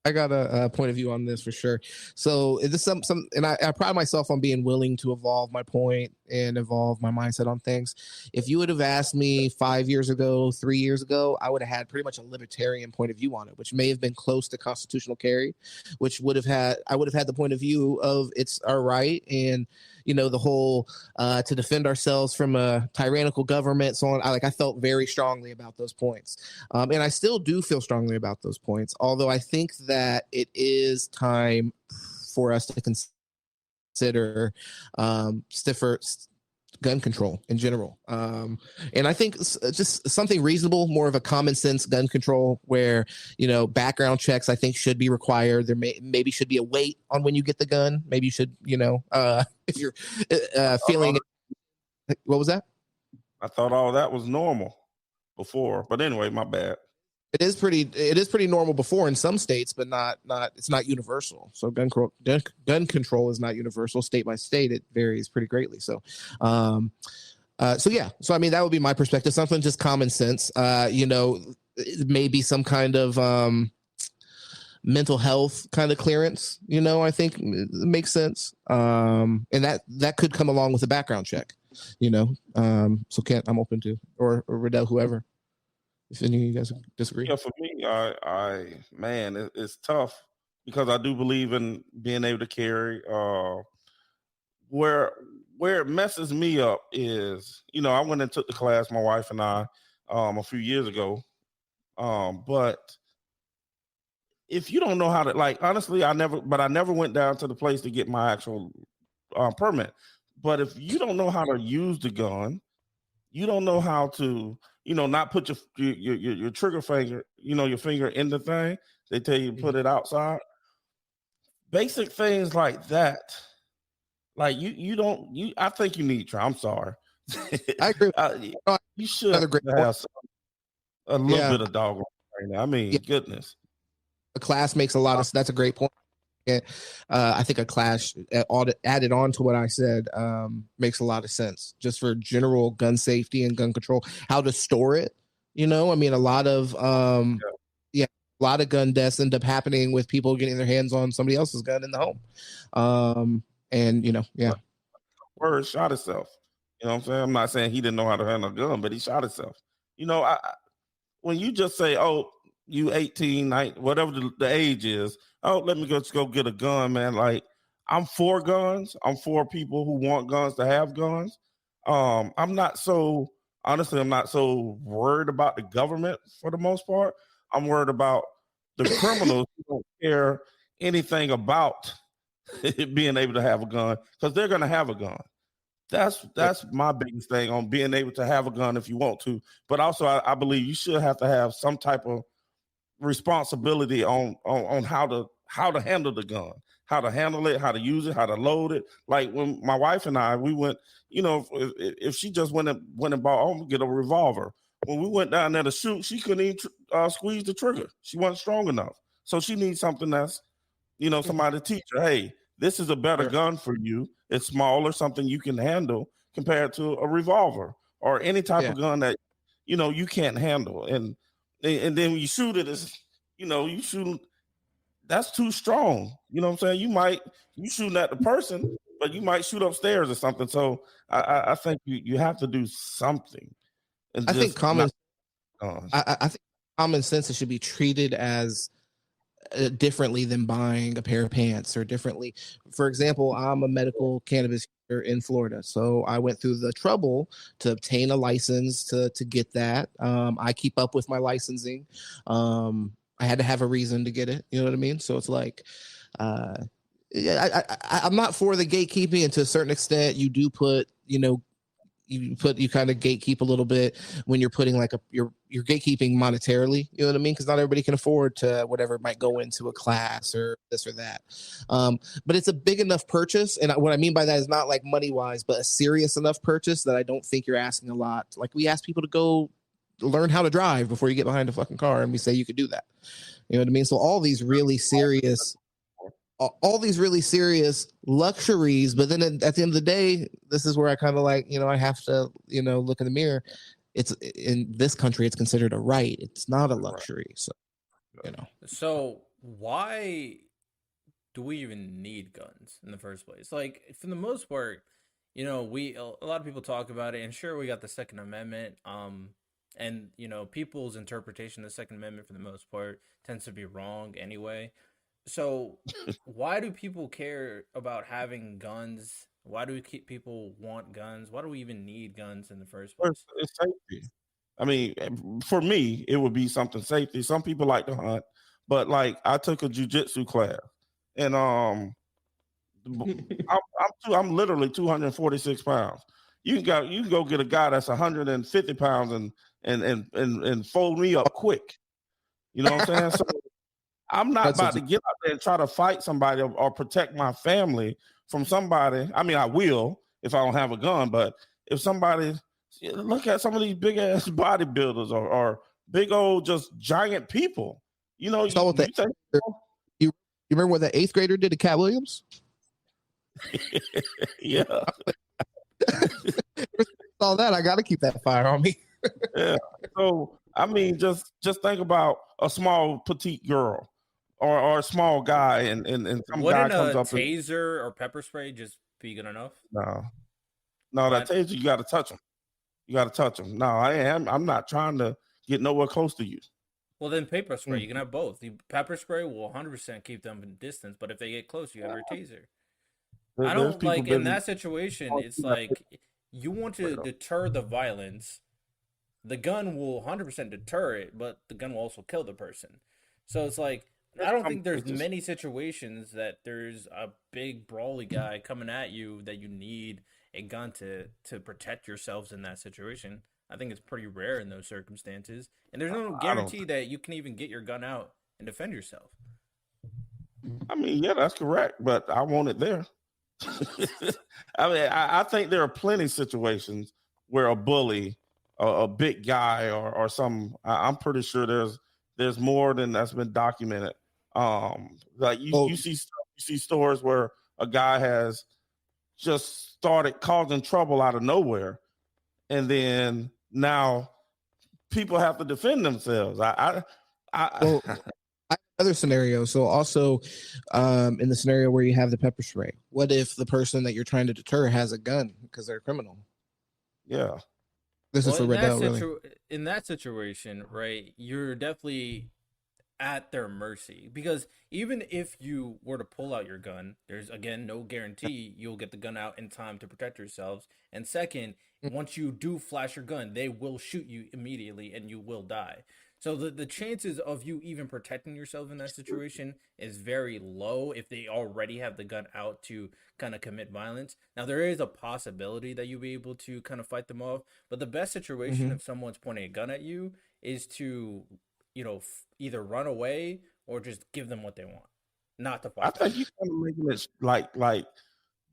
I got a point of view on this for sure. So is this and I pride myself on being willing to evolve my point and evolve my mindset on things. If you would have asked me 5 years ago, 3 years ago, I would have had pretty much a libertarian point of view on it, which may have been close to constitutional carry, which I would have had the point of view of it's our right, and the whole to defend ourselves from a tyrannical government, so on. I felt very strongly about those points, and I still do feel strongly about those points, although I think that it is time for us to consider stiffer gun control in general. And I think just something reasonable, more of a common sense gun control where, background checks, I think, should be required. There maybe should be a weight on when you get the gun. Maybe you should, if you're feeling it. What was that? I thought all that was normal before, but anyway, my bad. It is pretty normal before in some states, but it's not universal. So gun control is not universal. State by state, it varies pretty greatly. So, So I mean, that would be my perspective. Something just common sense. Maybe some kind of mental health kind of clearance. I think it makes sense. And that could come along with a background check. So Kent, I'm open to, or Riddell, whoever. If any of you guys disagree. Yeah, for me, it's tough because I do believe in being able to carry. Where it messes me up is, I went and took the class, my wife and I, a few years ago. But if you don't know how to, honestly, I never went down to the place to get my actual permit. But if you don't know how to use the gun, you don't know how to, not put your trigger finger, your finger in the thing. They tell you to put it outside. Basic things like that. Like I think you need to try. I'm sorry. I agree. You should have a little bit of dog right now. I mean, goodness. A class makes a lot of. That's a great point. I think a class added on to what I said makes a lot of sense, just for general gun safety and gun control, how to store it. I mean, a lot of gun deaths end up happening with people getting their hands on somebody else's gun in the home. Word shot himself. You know what I'm saying? I'm not saying he didn't know how to handle a gun, but he shot himself. When you just say, "Oh, you 18, whatever the age is, oh, let me just go get a gun, man." Like, I'm for guns. I'm for people who want guns to have guns. I'm not so honestly. I'm not so worried about the government for the most part. I'm worried about the criminals who don't care anything about being able to have a gun because they're going to have a gun. That's my biggest thing on being able to have a gun if you want to. But also, I believe you should have to have some type of responsibility on how to handle the gun, how to handle it, how to use it, how to load it. Like when my wife and I, we went, if she just went and bought, I'm gonna get a revolver. When we went down there to shoot, she couldn't even squeeze the trigger. She wasn't strong enough. So she needs something that's, somebody to teach her, hey, this is a better gun for you. It's smaller, something you can handle compared to a revolver or any type of gun that, you can't handle. And then when you shoot it, it's, you shoot, that's too strong. You know what I'm saying? You shooting at the person, but you might shoot upstairs or something. So I think you have to do something. And I think I think common sense, it should be treated as differently than buying a pair of pants or differently. For example, I'm a medical cannabis user in Florida, so I went through the trouble to obtain a license to get that. I keep up with my licensing. I had to have a reason to get it. You know what I mean? So it's like, I'm not for the gatekeeping, and to a certain extent, you do put, you kind of gatekeep a little bit when you're putting like you're gatekeeping monetarily, you know what I mean? Because not everybody can afford to whatever might go into a class or this or that. But it's a big enough purchase. And what I mean by that is not like money wise, but a serious enough purchase that I don't think you're asking a lot. Like we ask people to go learn how to drive before you get behind a fucking car, and we say you could do that. You know what I mean? So all these really serious luxuries, but then at the end of the day, this is where I kind of like, I have to, look in the mirror. It's in this country, it's considered a right. It's not a luxury. So, So why do we even need guns in the first place? Like, for the most part, a lot of people talk about it, and sure, we got the Second Amendment, and people's interpretation of the Second Amendment for the most part tends to be wrong anyway. So why do people care about having guns? Why do people want guns? Why do we even need guns in the first place? It's safety. I mean, for me, it would be something safety. Some people like to hunt, but like I took a jiu-jitsu class, and I'm literally 246 pounds. You can go get a guy that's 150 pounds and fold me up quick. You know what I'm saying? So I'm not about to get out there and try to fight somebody or protect my family from somebody. I mean, I will if I don't have a gun, but if somebody, look at some of these big ass bodybuilders or big old just giant people, you remember what that 8th grader did to Cat Williams? Yeah. All that, I got to keep that fire on me. Yeah. So I mean, just think about a small petite girl or a small guy, and some guy comes up. Wouldn't a taser or pepper spray just be good enough? No, that taser, you got to touch them. No, I'm not trying to get nowhere close to you. Well, then pepper spray. You can have both. The pepper spray will 100% keep them in distance, but if they get close, you have your taser. I don't like in that situation. It's like you want to deter the violence. The gun will 100% deter it, but the gun will also kill the person. So it's like, I don't think there's many situations that there's a big brawly guy coming at you that you need a gun to protect yourselves in that situation. I think it's pretty rare in those circumstances. And there's no guarantee that you can even get your gun out and defend yourself. I mean, yeah, that's correct, but I want it there. I mean, I think there are plenty of situations where a bully, a big guy, or some. I'm pretty sure there's more than that's been documented. Like you see stories where a guy has just started causing trouble out of nowhere, and then now people have to defend themselves. Other scenario. So also, in the scenario where you have the pepper spray, what if the person that you're trying to deter has a gun because they're a criminal? Yeah. This is for Riddell, really. In that situation, right, you're definitely at their mercy, because even if you were to pull out your gun, there's again no guarantee you'll get the gun out in time to protect yourselves. And second, once you do flash your gun, they will shoot you immediately and you will die. So the chances of you even protecting yourself in that situation is very low if they already have the gun out to kind of commit violence. Now there is a possibility that you'll be able to kind of fight them off, but the best situation if someone's pointing a gun at you is to, either run away or just give them what they want, not to fight. I think you're kind of making it like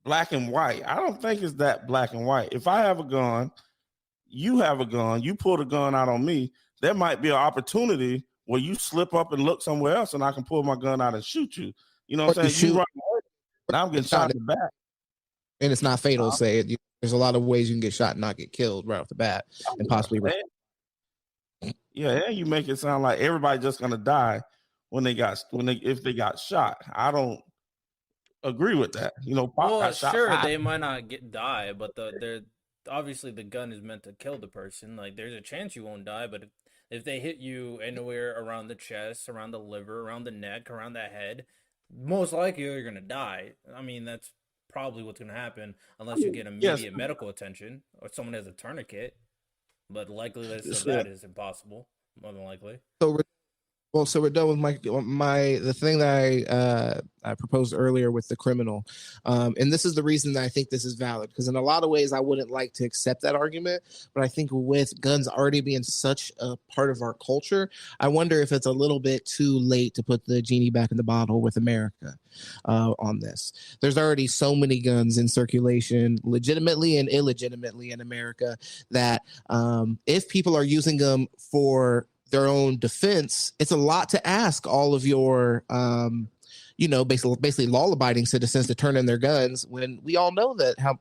black and white. I don't think it's that black and white. If I have a gun, you have a gun, you pull the gun out on me, there might be an opportunity where you slip up and look somewhere else and I can pull my gun out and shoot you. You know what I'm saying? You run away, now I'm getting shot in the back. And it's not fatal, say it. There's a lot of ways you can get shot and not get killed right off the bat and possibly. Yeah, and you make it sound like everybody just gonna die if they got shot. I don't agree with that. Well, sure, they might not die, but they're obviously the gun is meant to kill the person. Like, there's a chance you won't die, but if they hit you anywhere around the chest, around the liver, around the neck, around the head, most likely you're gonna die. I mean, that's probably what's gonna happen unless you get immediate medical attention or someone has a tourniquet. But likeliness of that is impossible, more than likely. So we're done with the thing that I proposed earlier with the criminal, and this is the reason that I think this is valid, because in a lot of ways I wouldn't like to accept that argument, but I think with guns already being such a part of our culture, I wonder if it's a little bit too late to put the genie back in the bottle with America on this. There's already so many guns in circulation, legitimately and illegitimately, in America, that if people are using them for their own defense, it's a lot to ask all of your basically law-abiding citizens to turn in their guns, when we all know that I'm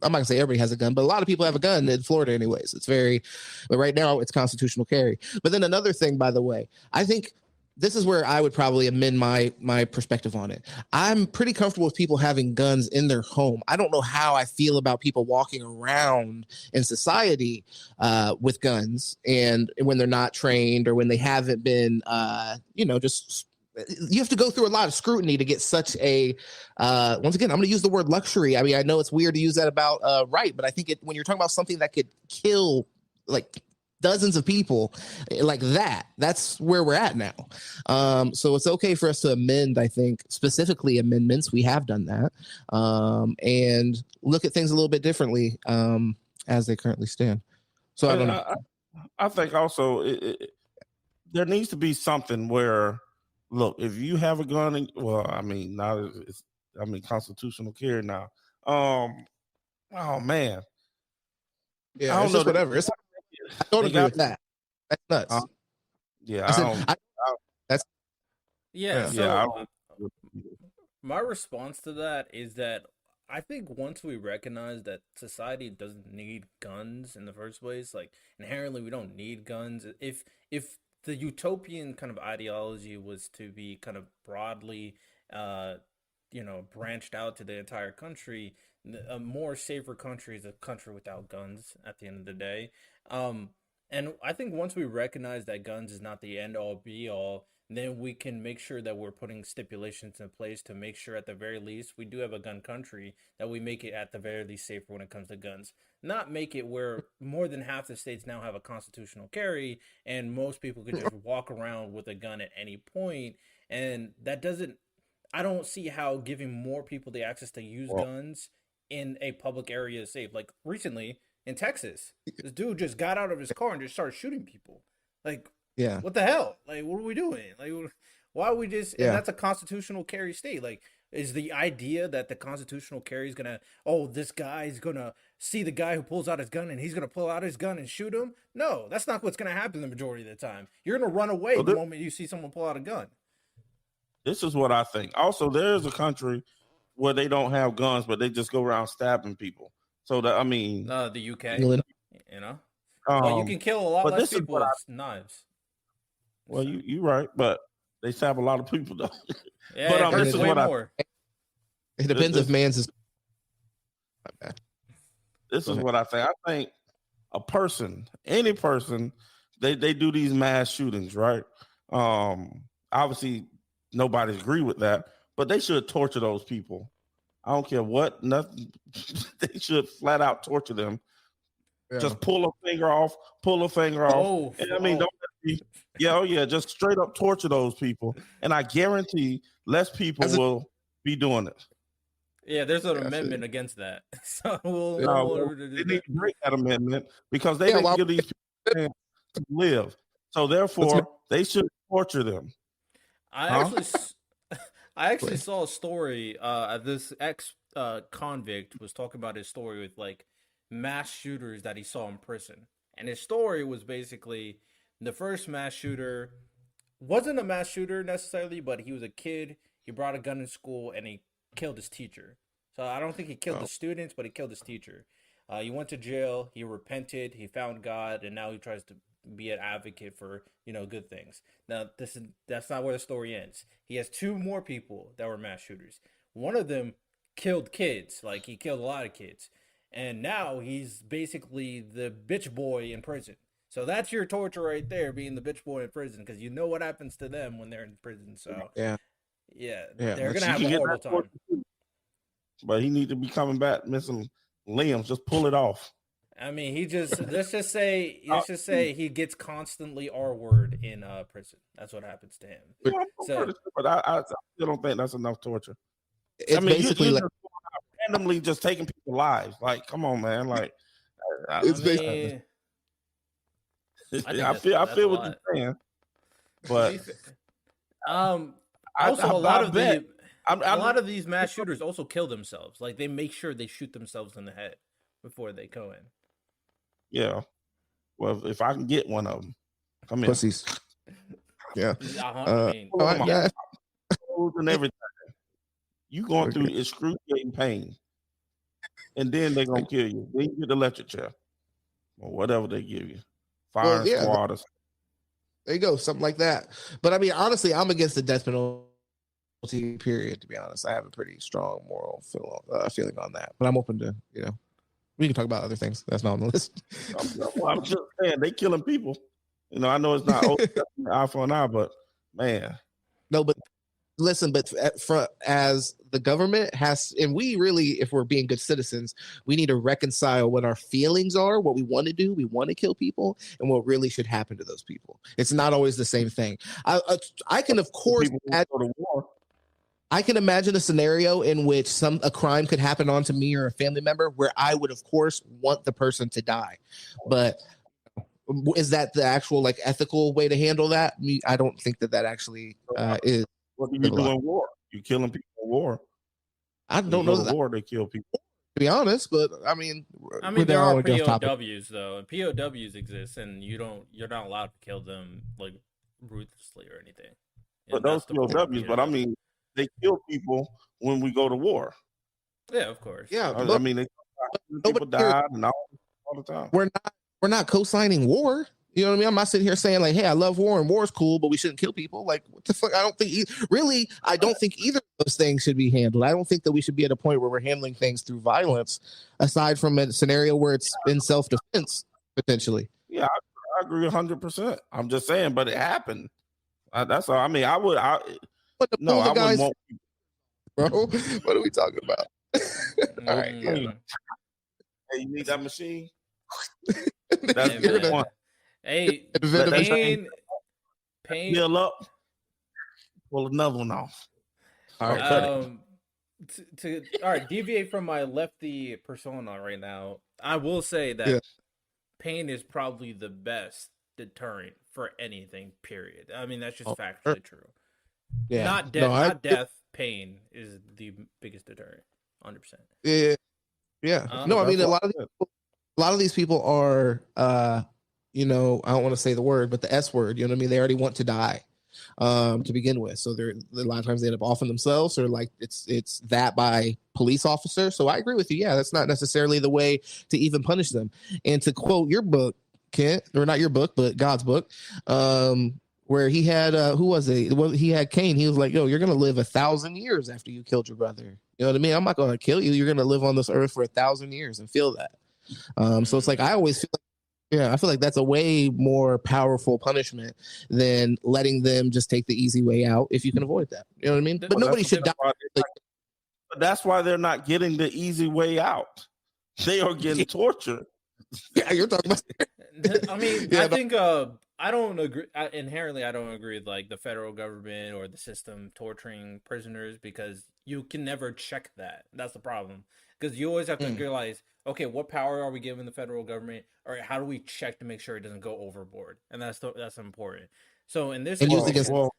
not gonna say everybody has a gun, but a lot of people have a gun in Florida anyways. But right now it's constitutional carry. But then another thing, by the way, I think this is where I would probably amend my perspective on it. I'm pretty comfortable with people having guns in their home. I don't know how I feel about people walking around in society with guns, and when they're not trained or when they haven't been, just you have to go through a lot of scrutiny to get such a, once again, I'm going to use the word luxury. I mean, I know it's weird to use that about right, but I think when you're talking about something that could kill like dozens of people like that's where we're at now. So it's okay for us to amend, I think, specifically amendments. We have done that, and look at things a little bit differently as they currently stand. So I don't know. I think also there needs to be something where, look, if you have a gun, now it's constitutional carry now. Oh man. Yeah, I don't know. Whatever. I don't agree with that. That's nuts. My response to that is that I think once we recognize that society doesn't need guns in the first place, like inherently we don't need guns. If the utopian kind of ideology was to be kind of broadly, branched out to the entire country, a more safer country is a country without guns at the end of the day. And I think once we recognize that guns is not the end all be all, then we can make sure that we're putting stipulations in place to make sure at the very least we do have a gun country, that we make it at the very least safer when it comes to guns. Not make it where more than half the states now have a constitutional carry and most people could just walk around with a gun at any point. And I don't see how giving more people the access to use guns in a public area is safe. Like recently in Texas, this dude just got out of his car and just started shooting people. Like, what the hell? Like, what are we doing? Like, why are we just? And that's a constitutional carry state. Like, is the idea that the constitutional carry is gonna? Oh, this guy's gonna see the guy who pulls out his gun and he's gonna pull out his gun and shoot him? No, that's not what's gonna happen the majority of the time. You're gonna run away the moment you see someone pull out a gun. This is what I think. Also, there is a country where they don't have guns, but they just go around stabbing people. So the UK, well, you can kill a lot less people with knives. Well, you're right, but they stab a lot of people though. Yeah, but this is what more. It depends if man's is. This is what I think. I think any person, they do these mass shootings, right? Obviously, nobody's agree with that, but they should torture those people. I don't care what, nothing. They should flat out torture them. Yeah. Just pull a finger off. And, I mean, don't just straight up torture those people. And I guarantee less people will be doing it. Yeah, there's an amendment against that. So they need to break that amendment because they didn't give these people to live. So therefore, they should torture them. I actually saw a story. This ex-convict was talking about his story with like mass shooters that he saw in prison, and his story was basically the first mass shooter wasn't a mass shooter necessarily, but he was a kid. He brought a gun in school and he killed his teacher. So I don't think he killed the students, but he killed his teacher. He went to jail. He repented. He found God, and now he tries to be an advocate for good things. Now that's not where the story ends. He has two more people that were mass shooters. One of them killed kids, like he killed a lot of kids, and now he's basically the bitch boy in prison. So that's your torture right there, being the bitch boy in prison, because you know what happens to them when they're in prison. So yeah, they're gonna have a horrible time. But he needs to be coming back missing limbs. Just pull it off. I mean, let's just say he gets constantly R-word in prison. That's what happens to him. But I still don't think that's enough torture. It's basically you're like randomly just taking people's lives. Like, come on, man. Like, I feel what you're saying. But also, a lot of these mass shooters also kill themselves. Like, they make sure they shoot themselves in the head before they go in. Yeah. Well, if I can get one of them, come pussies. Yeah. And everything. You going through excruciating pain, and then they're gonna kill you. Then you get the electric chair or whatever they give you. Fire squad. There you go, something like that. But I mean, honestly, I'm against the death penalty. Period. To be honest, I have a pretty strong moral feeling on that. But I'm open to we can talk about other things. That's not on the list. I'm just saying they killing people. I know it's not eye for an eye, but man. No, but listen, but as the government has, and we really, if we're being good citizens, we need to reconcile what our feelings are, what we want to do. We want to kill people, and what really should happen to those people. It's not always the same thing. I can, of course, I can imagine a scenario in which a crime could happen onto me or a family member where I would, of course, want the person to die. But is that the actual ethical way to handle that? I don't think that actually is. What do you do in war? You killing people in war. I don't know that. War, they kill people. To be honest, but I mean, there are POWs though, and POWs exist, and you're not allowed to kill them ruthlessly or anything. But those POWs, but I mean, they kill people when we go to war. Yeah, of course. Yeah, I mean, people died and all the time. We're not co-signing war. You know what I mean? I'm not sitting here saying hey, I love war and war is cool, but we shouldn't kill people. Like, what the fuck? I don't think either of those things should be handled. I don't think that we should be at a point where we're handling things through violence, aside from a scenario where it's in self-defense potentially. Yeah, I agree 100%. I'm just saying, but it happened. That's all. I mean, I wouldn't want people. Bro, what are we talking about? All right. Hey, you need that machine? That's good one. Hey, pain. Heal up. Pull another one off. All right. All right. Deviate from my lefty persona right now. I will say that pain is probably the best deterrent for anything. Period. I mean, that's just factually true. Yeah. Not death. Not death. Pain is the biggest deterrent. 100%. Yeah. Yeah. I mean, a lot of these people are. I don't want to say the word, but the S word, you know what I mean? They already want to die to begin with. So a lot of times they end up offing themselves, or it's that by police officer. So I agree with you. Yeah, that's not necessarily the way to even punish them. And to quote your book, Kent, or not your book, but God's book, where he had, who was it? Well, he had Cain. He was like, yo, you're going to live 1,000 years after you killed your brother. You know what I mean? I'm not going to kill you. You're going to live on this earth for 1,000 years and feel that. So it's like, I always feel like Yeah, I feel like that's a way more powerful punishment than letting them just take the easy way out if you can avoid that. You know what I mean? But Well, nobody should die. That's why they're not getting the easy way out. They are getting tortured. Yeah, you're talking about. I mean, Yeah, I think I don't agree. Inherently, I don't agree with like the federal government or the system torturing prisoners because you can never check that. That's the problem. Because you always have to realize, okay, what power are we giving the federal government, or how do we check to make sure it doesn't go overboard? And that's important. So in this, And use situation, against- Well,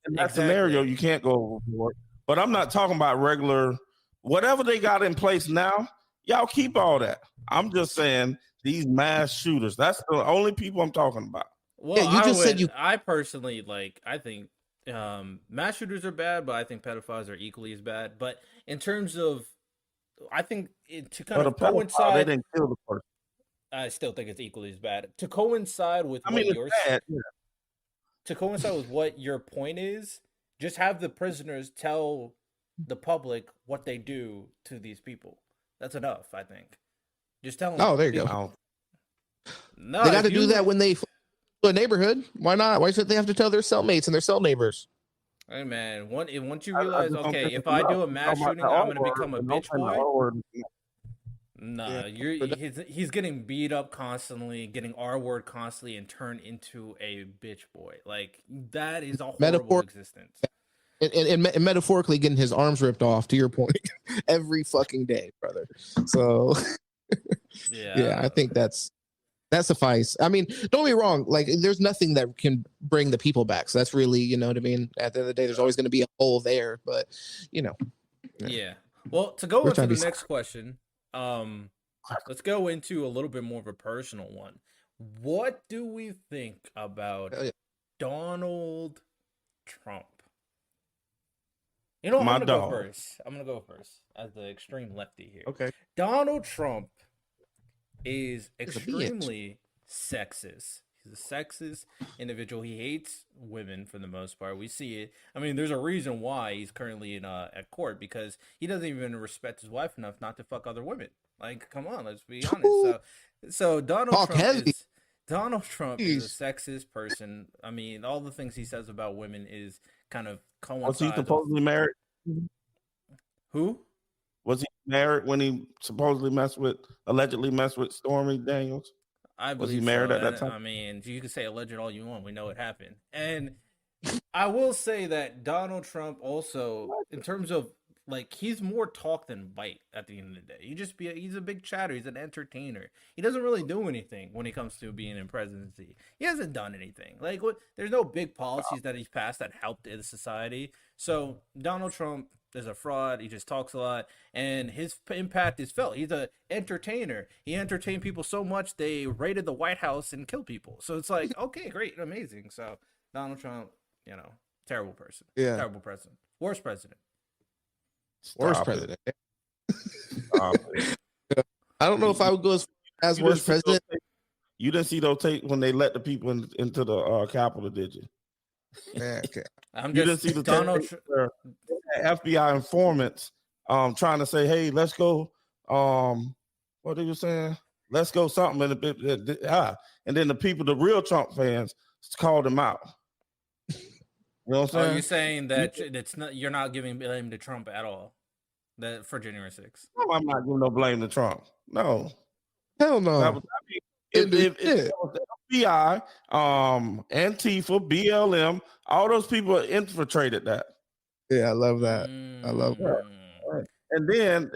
in that scenario, you can't go overboard. But I'm not talking about regular, whatever they got in place now. Y'all keep all that. I'm just saying these mass shooters. That's the only people I'm talking about. Well, Yeah, you just said you. I personally like. I think mass shooters are bad, but I think pedophiles are equally as bad. But in terms of, I think to kind of coincide, they didn't kill the person. I still think it's equally as bad. To coincide with to coincide with what your point is, just have the prisoners tell the public what they do to these people. That's enough, I think. Just tell them. Oh, there you go. No, they got to do that when they a neighborhood. Why not? Why should they have to tell their cellmates and their cell neighbors? Hey man, once you realize, okay, if I do a mass shooting, I'm gonna become a bitch boy. Nah, he's getting beat up constantly, getting R word constantly, and turned into a bitch boy. Like that is a horrible existence. And metaphorically getting his arms ripped off. To your point, every fucking day, brother. So yeah, I think that suffice. I mean, don't be wrong. Like, there's nothing that can bring the people back. So that's really, you know what I mean? At the end of the day, there's always going to be a hole there. But, you know. Yeah. Well, to go into the next question, let's go into a little bit more of a personal one. What do we think about Donald Trump? You know, I'm going to go first. I'm going to go first as the extreme lefty here. Okay. Donald Trump is extremely sexist. He's a sexist individual. He hates women for the most part. We see it. I mean, there's a reason why he's currently in at court, because he doesn't even respect his wife enough not to fuck other women. Like, come on, let's be honest. So Donald Trump is a sexist person. I mean, all the things he says about women is kind of coincides. Was he supposedly married? Who? Was he married when he allegedly messed with Stormy Daniels? Was he married at that time? I mean, you can say alleged all you want. We know it happened. And I will say that Donald Trump also, in terms of, like, he's more talk than bite at the end of the day. He's a big chatter. He's an entertainer. He doesn't really do anything when it comes to being in presidency. He hasn't done anything. Like, there's no big policies that he's passed that helped the society. So Donald Trump is a fraud. He just talks a lot, and his impact is felt. He's an entertainer. He entertained people so much they raided the White House and killed people. So it's like, okay, great, amazing. So Donald Trump, you know, terrible person. Yeah, terrible president. Worst president. Worst president. I don't know if I would go as worst president. You didn't see those tape when they let the people into the Capitol, did you? Yeah, okay. You didn't see the Donald FBI informants trying to say, "Hey, let's go." What they were saying? Let's go something, and then the people, the real Trump fans, called him out. You know what I'm saying? Are you saying that it's not? You're not giving blame to Trump at all? That for January 6th? No, I'm not giving no blame to Trump. No, hell no. If the FBI, Antifa, BLM, all those people infiltrated that. Yeah, I love that. I love that. Right. And then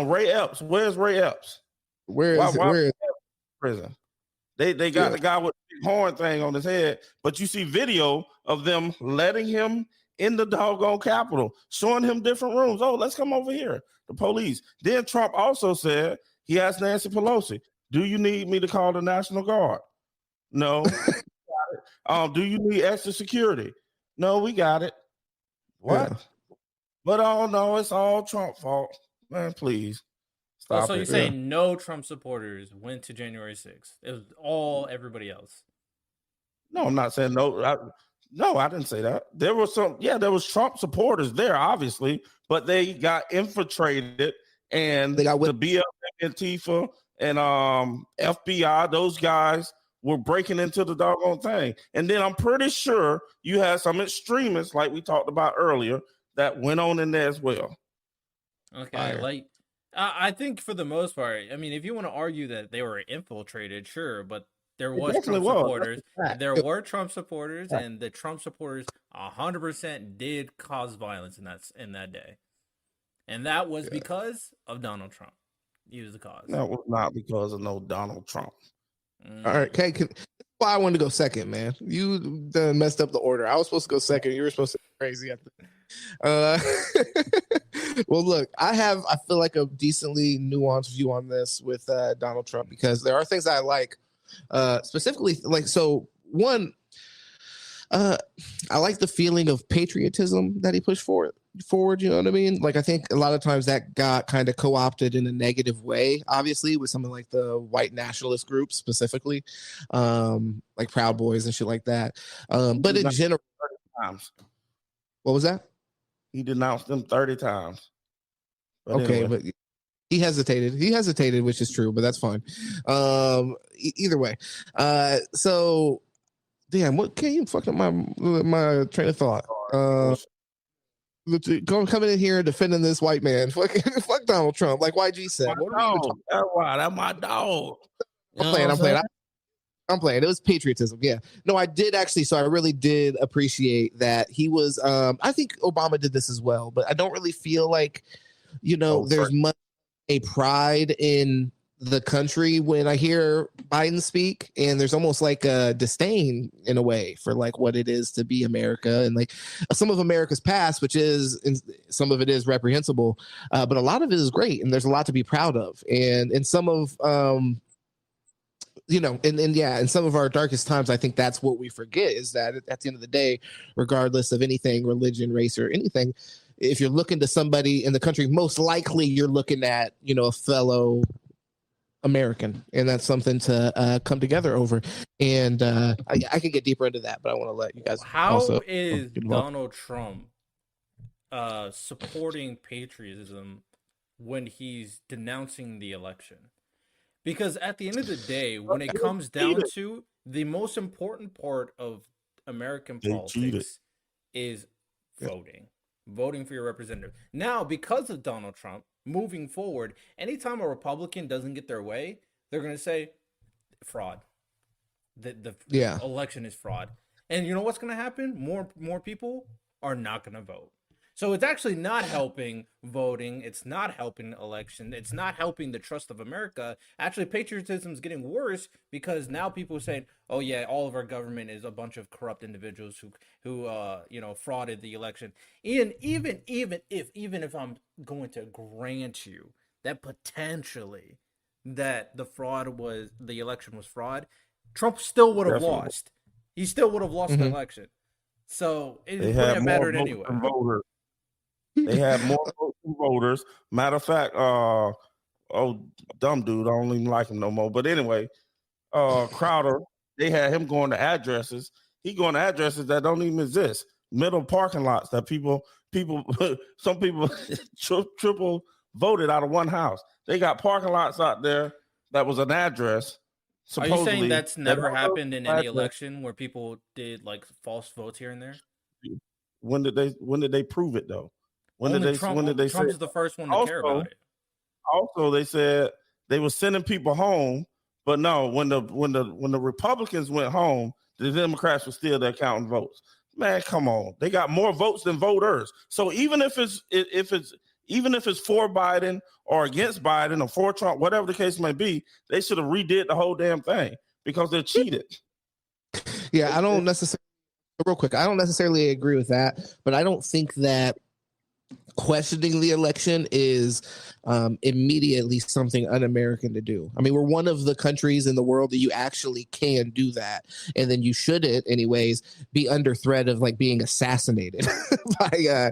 Ray Epps. Where's Ray Epps? Where is prison? They got the guy with the horn thing on his head, but you see video of them letting him in the doggone Capitol, showing him different rooms. Oh, let's come over here. The police. Then Trump also said, he asked Nancy Pelosi, "Do you need me to call the National Guard?" No. Do you need extra security? No, we got it. What? Yeah. But oh no, it's all Trump fault. Man, please. Stop so you're saying no Trump supporters went to January 6th. It was all everybody else. No, I'm not saying no. I didn't say that. There was there was Trump supporters there, obviously, but they got infiltrated and they got the BLM, Antifa, and FBI, those guys were breaking into the doggone thing. And then I'm pretty sure you had some extremists, like we talked about earlier, that went on in there as well. Okay, like I think for the most part, I mean, if you want to argue that they were infiltrated, sure, but there was Trump supporters. There were Trump supporters, and the Trump supporters 100% did cause violence in that day, and that was because of Donald Trump. He was the cause. That was not because of no Donald Trump. All right, okay. Why I wanted to go second, man. You done messed up the order. I was supposed to go second. You were supposed to go crazy after. Well, look, I feel like a decently nuanced view on this with Donald Trump, because there are things I like, specifically like, so one, I like the feeling of patriotism that he pushed forward. You know what I mean? Like, I think a lot of times that got kind of co-opted in a negative way, obviously, with something like the white nationalist groups specifically, like Proud Boys and shit like that. But in general, what was that? He denounced them 30 times. But okay, anyway. But he hesitated, which is true, but that's fine. Either way. So damn, what can you fuck up my train of thought? Coming in here defending this white man. Fuck Donald Trump, like YG said. That's my dog. I'm playing. It was patriotism. Yeah. No, I did actually. So I really did appreciate that he was. I think Obama did this as well, but I don't really feel like, there's much a pride in the country when I hear Biden speak, and there's almost like a disdain in a way for like what it is to be America, and like some of America's past, which is, and some of it is reprehensible, but a lot of it is great, and there's a lot to be proud of, and in some of in some of our darkest times, I think that's what we forget, is that at the end of the day, regardless of anything, religion, race, or anything, if you're looking to somebody in the country, most likely you're looking at, a fellow American, and that's something to come together over. And I can get deeper into that, but I want to let you guys. How is Donald Trump supporting patriotism when he's denouncing the election? Because at the end of the day, when it comes down to the most important part of American politics is voting for your representative. Now, because of Donald Trump, moving forward, anytime a Republican doesn't get their way, they're going to say fraud. The election is fraud. And you know what's going to happen? More people are not going to vote. So it's actually not helping voting. It's not helping election. It's not helping the trust of America. Actually, patriotism is getting worse, because now people are saying, "Oh yeah, all of our government is a bunch of corrupt individuals who frauded the election." And even if I'm going to grant you that potentially that the election was fraud, Trump still would have lost. He still would have lost the election. So it wouldn't matter anyway. They had more votes than voters. Matter of fact, dumb dude, I don't even like him no more. But anyway, Crowder, they had him going to addresses. He going to addresses that don't even exist. Middle parking lots that some people triple voted out of one house. They got parking lots out there that was an address. Are you saying that's never happened in any election where people did like false votes here and there? When did they prove it though? When did they Trump's the first one to care about it. Also, they said they were sending people home, but no, when the Republicans went home, the Democrats were still there counting votes. Man, come on. They got more votes than voters. So even if it's for Biden or against Biden or for Trump, whatever the case may be, they should have redid the whole damn thing because they're cheated. Yeah, I don't necessarily agree with that, but I don't think that questioning the election is immediately something un-American to do. I mean, we're one of the countries in the world that you actually can do that, and then you shouldn't, anyways, be under threat of like being assassinated by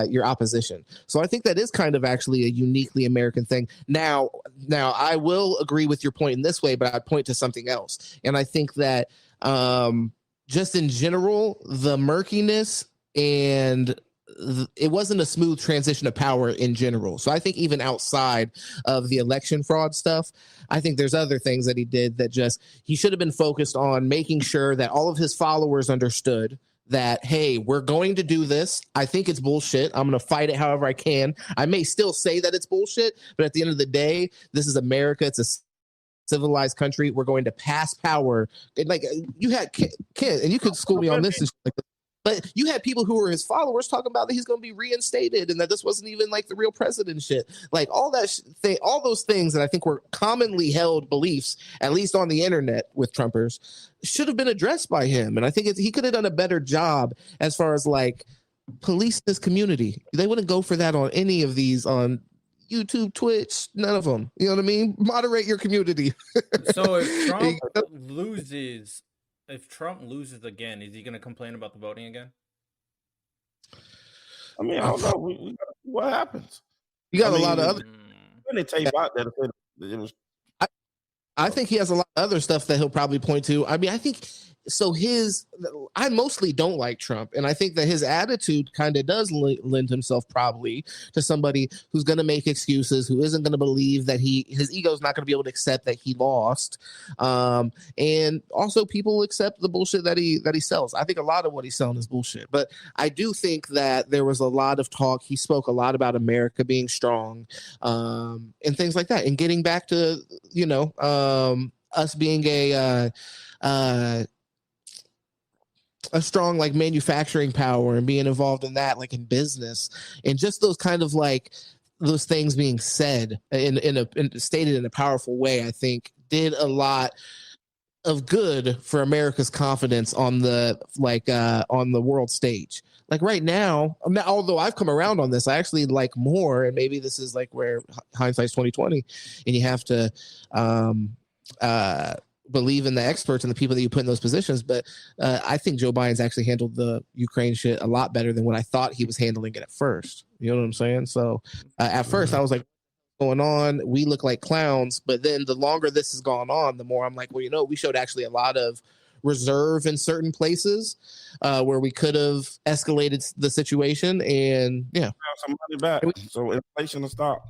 your opposition. So I think that is kind of actually a uniquely American thing. Now, I will agree with your point in this way, but I'd point to something else, and I think that just in general, the murkiness and it wasn't a smooth transition of power in general. So I think even outside of the election fraud stuff, I think there's other things that he did that just he should have been focused on making sure that all of his followers understood that, hey, we're going to do this. I think it's bullshit. I'm going to fight it however I can. I may still say that it's bullshit, but at the end of the day, this is America. It's a civilized country. We're going to pass power. Like you had Ken, and you could school me on this. But you had people who were his followers talking about that he's going to be reinstated and that this wasn't even like the real president shit. Like all that thing, all those things that I think were commonly held beliefs, at least on the internet with Trumpers, should have been addressed by him. And I think he could have done a better job as far as like police this community. They wouldn't go for that on any of these on YouTube, Twitch, none of them. You know what I mean? Moderate your community. So if Trump loses again, is he going to complain about the voting again? I mean, I don't know. We gotta see what happens. You got a lot of other. When they tape out that it was. I think he has a lot of other stuff that he'll probably point to. I mean, I think so. I mostly don't like Trump, and I think that his attitude kind of does lend himself probably to somebody who's going to make excuses, who isn't going to believe that his ego is not going to be able to accept that he lost, and also people accept the bullshit that he sells. I think a lot of what he's selling is bullshit, but I do think that there was a lot of talk. He spoke a lot about America being strong, and things like that, and getting back to us being a strong like manufacturing power and being involved in that, like in business, and just those kind of like those things being said stated in a powerful way, I think did a lot of good for America's confidence on the world stage. Like right now, although I've come around on this, I actually like more, and maybe this is like where hindsight's 2020, and you have to believe in the experts and the people that you put in those positions. But I think Joe Biden's actually handled the Ukraine shit a lot better than what I thought he was handling it at first. You know what I'm saying? So at first I was like, going on, we look like clowns. But then the longer this has gone on, the more I'm like, well, we showed actually a lot of reserve in certain places where we could have escalated the situation. And yeah, some money back so inflation will stop.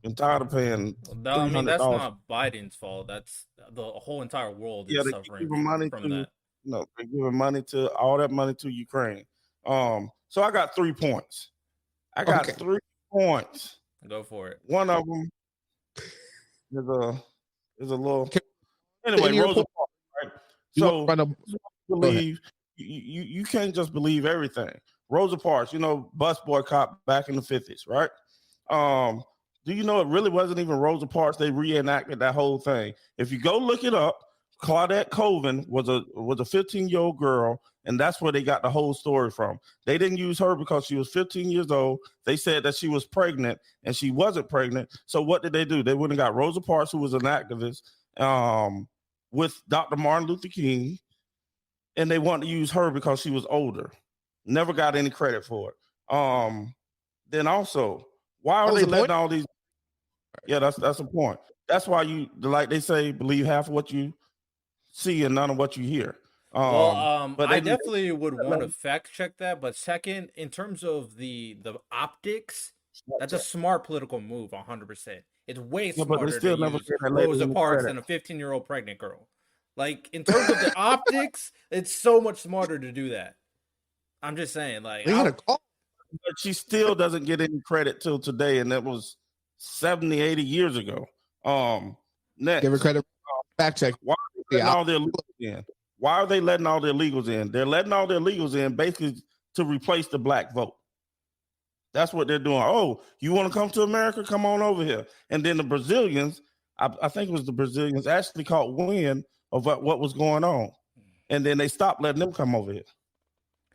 I'm tired of paying. I mean, that's not Biden's fault. That's the whole entire world is suffering from that. No, they're giving money to all that money to Ukraine. So I got 3 points. I got 3 points. Go for it. One of them is a little. Anyway, Rosa Parks, right? So believe you can't just believe everything. Rosa Parks, bus boycott back in the 50s, right? Do you know it really wasn't even Rosa Parks? They reenacted that whole thing. If you go look it up, Claudette Colvin was a 15-year-old girl, and that's where they got the whole story from. They didn't use her because she was 15 years old. They said that she was pregnant, and she wasn't pregnant. So what did they do? They went and got Rosa Parks, who was an activist, with Dr. Martin Luther King, and they wanted to use her because she was older. Never got any credit for it. Then also, why are they letting all these? Yeah, that's a point. That's why you, like they say, believe half of what you see and none of what you hear. But I definitely would want to fact check that. But second, in terms of the optics, that's a smart political move, 100%. It's way smarter to use Rosa Parks than a 15-year-old pregnant girl. Like in terms of the optics, it's so much smarter to do that. I'm just saying, like, but she still doesn't get any credit till today, and that was 70, 80 years ago. Next, give her credit. Fact check. Why are they letting all their illegals in? Why are they letting all their illegals in? They're letting all their illegals in basically to replace the black vote. That's what they're doing. Oh, you want to come to America? Come on over here. And then the Brazilians, I think it was the Brazilians, actually caught wind of what was going on, and then they stopped letting them come over here.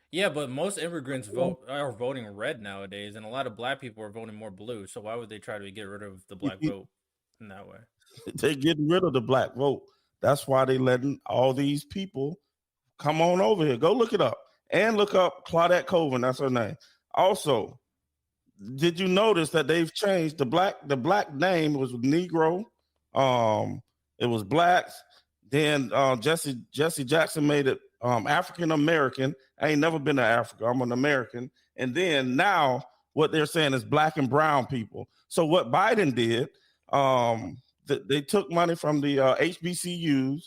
Yeah, but most immigrants are voting red nowadays, and a lot of black people are voting more blue. So why would they try to get rid of the black vote in that way? They're getting rid of the black vote. That's why they letting all these people come on over here. Go look it up and look up Claudette Colvin. That's her name. Also, did you notice that they've changed the black name was Negro? It was blacks. Then Jesse Jackson made it African American. I ain't never been to Africa. I'm an American. And then now what they're saying is black and brown people. So what Biden did, they took money from the HBCUs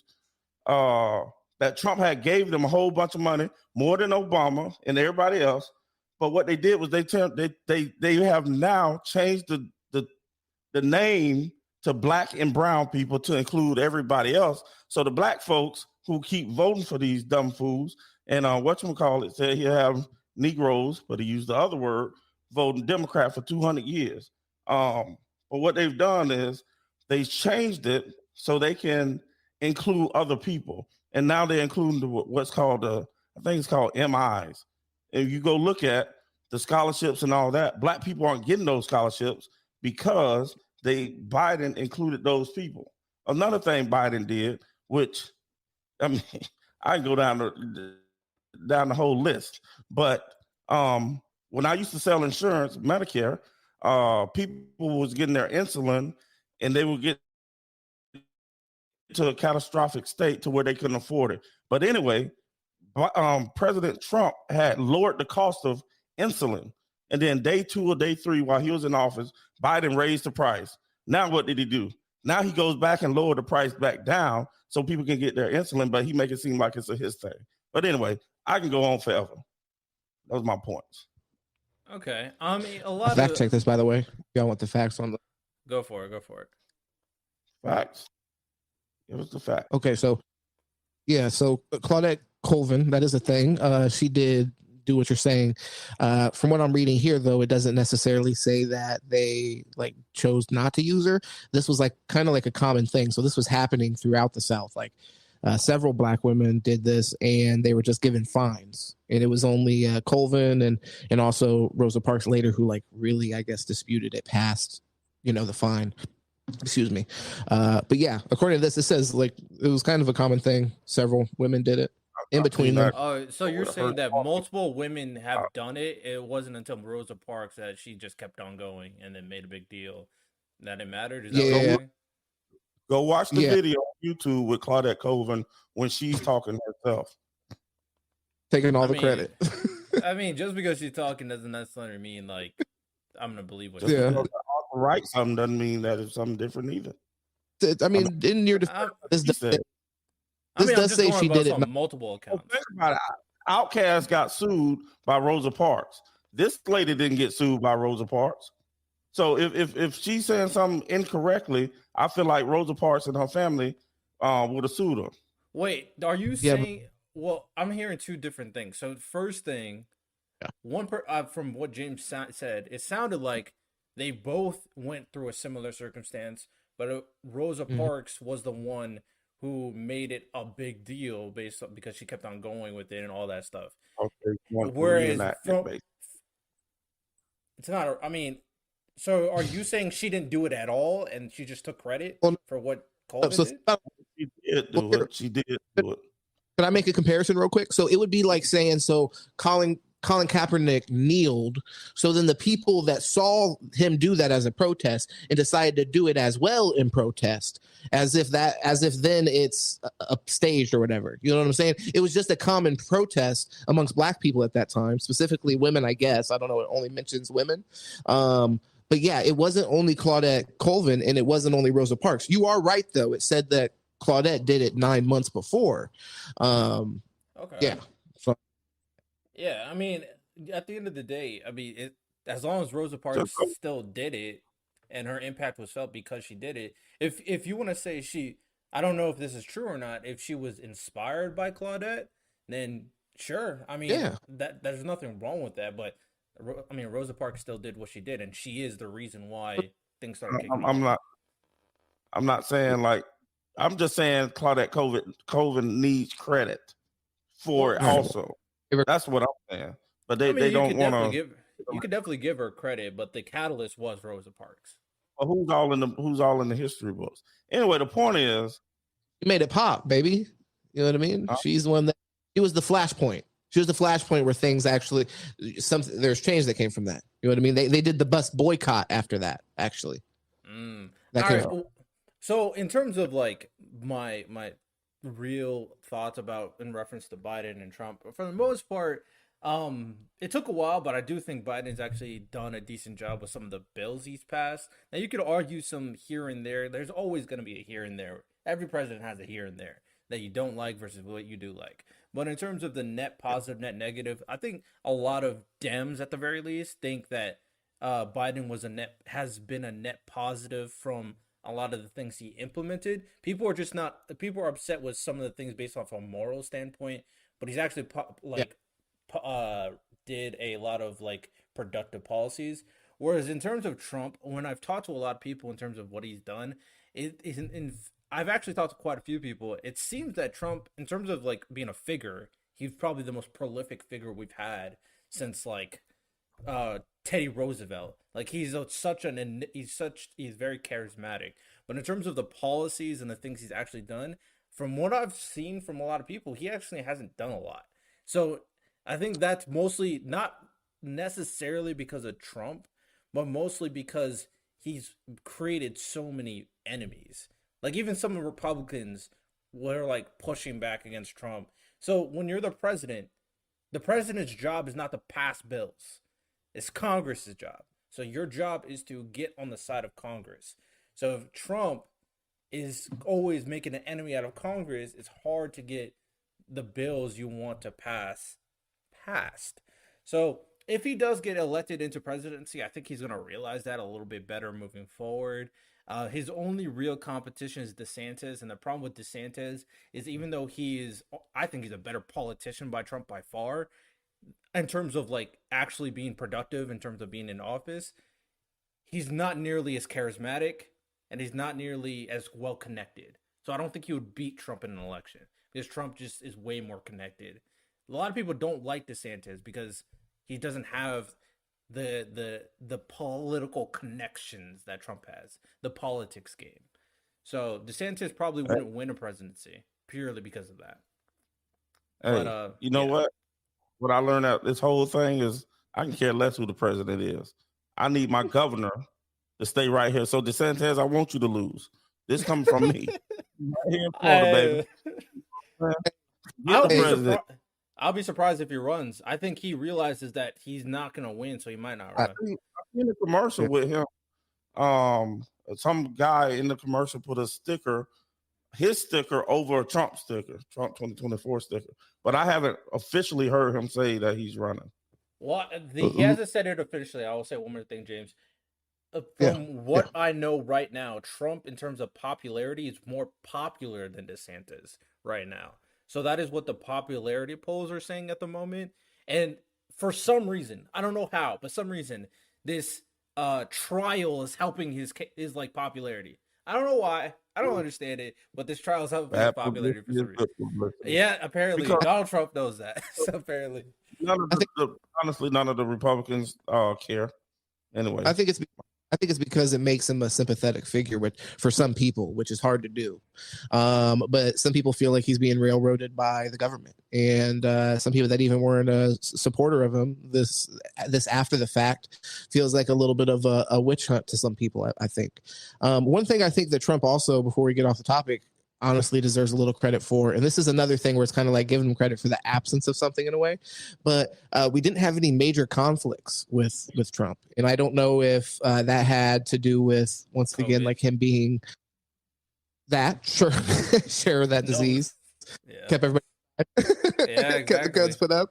that Trump had gave them a whole bunch of money, more than Obama and everybody else. But what they did was they have now changed the name to black and brown people to include everybody else. So the black folks who keep voting for these dumb fools, and whatchamacallit said he'll have Negroes, but he used the other word, voting Democrat for 200 years. But what they've done is they changed it so they can include other people. And now they're including what's called, I think it's called MIs. If you go look at the scholarships and all that, black people aren't getting those scholarships because Biden included those people. Another thing Biden did, which, I mean, I can go down the whole list, but when I used to sell insurance, Medicare, people was getting their insulin and they would get to a catastrophic state to where they couldn't afford it. But anyway, President Trump had lowered the cost of insulin. And then day 2 or day 3, while he was in office, Biden raised the price. Now what did he do? Now he goes back and lower the price back down so people can get their insulin, but he make it seem like it's his thing. But anyway, I can go on forever. That was my points. Okay. I mean, a lot fact check this, by the way. Y'all want the facts on the... Go for it. Facts. It was the fact. Okay, so Claudette Colvin, that is a thing. She did do what you're saying. From what I'm reading here, though, it doesn't necessarily say that they like chose not to use her. This was like kind of like a common thing. So this was happening throughout the South. Like several black women did this, and they were just given fines. And it was only Colvin and also Rosa Parks later who like really, I guess, disputed it past, the fine. Excuse me. But yeah, according to this, it says like it was kind of a common thing. Several women did it. In between them. Oh, so you're saying that multiple women have done it? It wasn't until Rosa Parks that she just kept on going and then made a big deal that it mattered? Is that Go watch the video on YouTube with Claudette Colvin when she's talking herself. Taking all the credit. I mean, just because she's talking doesn't necessarily mean like I'm gonna believe what she's saying. Right, something doesn't mean that it's something different either. I mean, in your defense, this does say she did it on multiple accounts. Think about it. Outkast got sued by Rosa Parks. This lady didn't get sued by Rosa Parks. So if she's saying something incorrectly, I feel like Rosa Parks and her family would have sued her. Wait, are you saying? Well, I'm hearing two different things. So first thing, from what James said, it sounded like they both went through a similar circumstance, but Rosa Parks was the one who made it a big deal because she kept on going with it and all that stuff. Okay. Whereas it's not. I mean, so are you saying she didn't do it at all and she just took credit for what Colvin did? She did do it. She did do it. Can I make a comparison real quick? So it would be like saying, Colin Kaepernick kneeled. So then the people that saw him do that as a protest and decided to do it as well in protest, as if then it's staged or whatever. You know what I'm saying? It was just a common protest amongst black people at that time, specifically women, I guess. I don't know. It only mentions women. But yeah, it wasn't only Claudette Colvin and it wasn't only Rosa Parks. You are right, though. It said that Claudette did it 9 months before. Okay. Yeah. So. Yeah, I mean, at the end of the day, I mean, as long as Rosa Parks still did it and her impact was felt because she did it, if you want to say I don't know if this is true or not, if she was inspired by Claudette, then sure. I mean, there's nothing wrong with that, but I mean, Rosa Parks still did what she did, and she is the reason why things started kicking off. I'm not saying like, I'm just saying Claudette Colvin needs credit for it also. That's what I'm saying. But they don't want to. You could definitely give her credit, but the catalyst was Rosa Parks. Well, who's all in the history books? Anyway, the point is, you made it pop, baby. You know what I mean? She's the one she was the flashpoint. She was the flashpoint where things actually there's change that came from that. You know what I mean? They did the bus boycott after that. Actually, So in terms of like my real thoughts about in reference to Biden and Trump, for the most part, It took a while, but I do think Biden's actually done a decent job with some of the bills he's passed. Now you could argue some here and there. There's always going to be a here and there. Every president has a here and there that you don't like versus what you do like. But in terms of the net positive, net negative, I think a lot of Dems, at the very least, think that Biden has been a net positive from a lot of the things he implemented. People are upset with some of the things based off a moral standpoint, but he's actually did a lot of like productive policies. Whereas in terms of Trump, when I've talked to a lot of people in terms of what he's done, I've actually talked to quite a few people. It seems that Trump, in terms of like being a figure, he's probably the most prolific figure we've had since like Teddy Roosevelt. Like he's very charismatic. But in terms of the policies and the things he's actually done, from what I've seen from a lot of people, he actually hasn't done a lot. So I think that's mostly not necessarily because of Trump, but mostly because he's created so many enemies. Like even some of the Republicans were like pushing back against Trump. So when you're the president's job is not to pass bills. It's Congress's job. So your job is to get on the side of Congress. So if Trump is always making an enemy out of Congress, it's hard to get the bills you want to pass passed. So if he does get elected into presidency, I think he's going to realize that a little bit better moving forward. His only real competition is DeSantis, and the problem with DeSantis is even though I think he's a better politician by Trump by far, in terms of like actually being productive, in terms of being in office, he's not nearly as charismatic, and he's not nearly as well connected. So I don't think he would beat Trump in an election because Trump just is way more connected. A lot of people don't like DeSantis because he doesn't have the political connections that Trump has, the politics game. So DeSantis probably wouldn't win a presidency purely because of that. Hey, But you know what? What I learned out this whole thing is I can care less who the president is. I need my governor to stay right here. So DeSantis, I want you to lose. This coming from me. Right here in Florida, baby. Get the president. I'll be surprised if he runs. I think he realizes that he's not going to win, so he might not run. I've seen a commercial with him. Some guy in the commercial put his sticker over a Trump sticker, Trump 2024 sticker. But I haven't officially heard him say that he's running. Well, he hasn't said it officially. I will say one more thing, James. From what I know right now, Trump, in terms of popularity, is more popular than DeSantis right now. So that is what the popularity polls are saying at the moment. And for some reason, I don't know how, but some reason, this trial is helping his like popularity. I don't know why. I don't understand it, but this trial is helping his popularity for some reason. Yeah, apparently Donald Trump knows that. So apparently, honestly, none of the Republicans care. Anyway, I think it's because it makes him a sympathetic figure for some people, which is hard to do. But some people feel like he's being railroaded by the government, and some people that even weren't a supporter of him, this after the fact feels like a little bit of a witch hunt to some people. I think one thing I think that Trump also, before we get off the topic, honestly deserves a little credit for, and this is another thing where it's kind of like giving him credit for the absence of something in a way, but we didn't have any major conflicts with Trump, and I don't know if that had to do with, once again, like him being that share that disease, kept everybody kept the guns put up.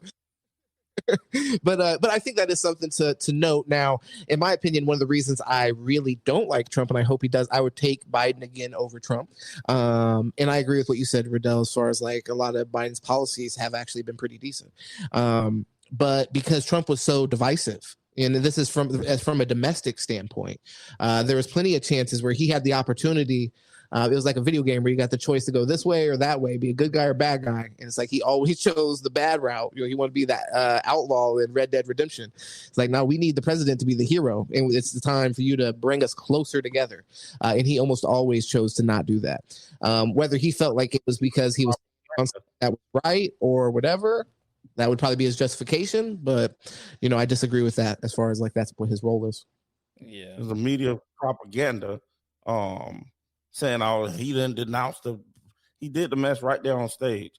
But I think that is something to note. Now, in my opinion, one of the reasons I really don't like Trump, and I hope he does, I would take Biden again over Trump. And I agree with what you said, Riddell, as far as like a lot of Biden's policies have actually been pretty decent. But because Trump was so divisive, and this is from a domestic standpoint, there was plenty of chances where he had the opportunity. It was like a video game where you got the choice to go this way or that way, be a good guy or bad guy. And it's like he always chose the bad route. You know, he wanted to be that outlaw in Red Dead Redemption. It's like, now we need the president to be the hero, and it's the time for you to bring us closer together. And he almost always chose to not do that. Whether he felt like it was because he was that was right or whatever, that would probably be his justification. But, you know, I disagree with that as far as like that's what his role is. Yeah. There's a media propaganda saying, oh, he didn't denounce he did the mess right there on stage.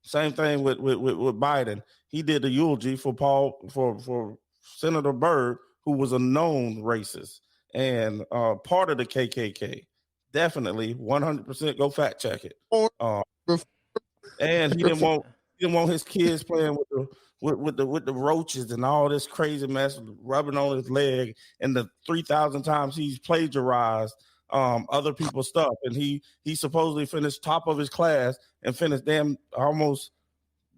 Same thing with Biden. He did the eulogy for Senator Byrd, who was a known racist and part of the KKK. Definitely 100% go fact check it. And he didn't want his kids playing with the roaches and all this crazy mess rubbing on his leg, and the 3,000 times he's plagiarized other people's stuff. And he supposedly finished top of his class and finished almost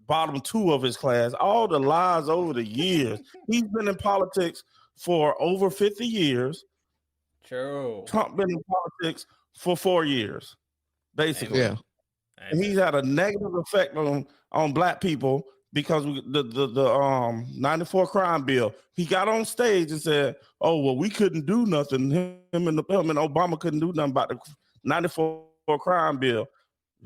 bottom 2 of his class. All the lies over the years. He's been in politics for over 50 years. True. Trump been in politics for 4 years, basically. Yeah. And he's had a negative effect on black people because the 94 crime bill. He got on stage and said, "Oh, well, we couldn't do nothing. Him and Obama couldn't do nothing about the 94 crime bill."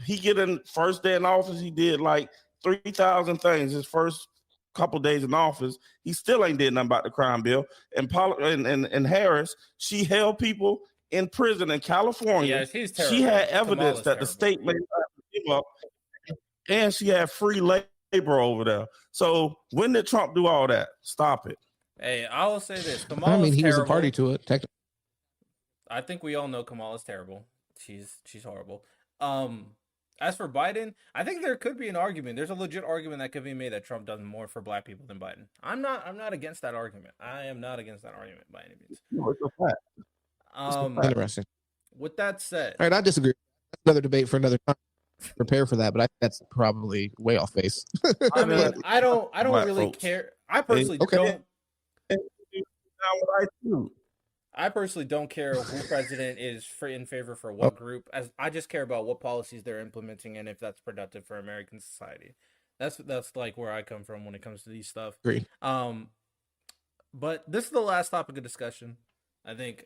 He get in first day in office, he did like 3,000 things. His first couple days in office, he still ain't did nothing about the crime bill. And Harris, she held people in prison in California. Yes, he's terrible. She had evidence that terrible. the state made give up, and she had free labor over there. So when did Trump do all that? Stop it. Hey, I will say this: Kamala's he terrible. was a party to it. Technically, I think we all know Kamala's terrible. She's horrible. As for Biden, I think there could be an argument. There's a legit argument that could be made that Trump does more for black people than Biden. I'm not against that argument. I am not against that argument by any means. No, it's a fact. Interesting. With that said, all right, I disagree. That's another debate for another time. Prepare for that, but I think that's probably way off base. I mean, I don't really care. I personally don't. I personally don't care who president is in favor for what group. As I just care about what policies they're implementing and if that's productive for American society. That's like where I come from when it comes to these stuff. Agreed. But this is the last topic of discussion. I think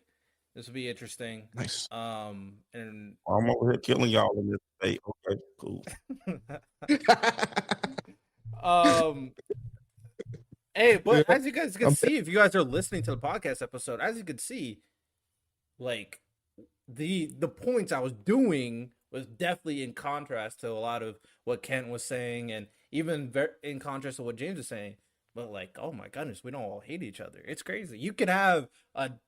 this will be interesting. Nice. And I'm over here killing y'all in this debate. Okay, cool. Hey, but as you guys can see, if you guys are listening to the podcast episode, as you can see, like the points I was doing was definitely in contrast to a lot of what Kent was saying, and even in contrast to what James was saying. But like, oh my goodness, we don't all hate each other. It's crazy. You can have an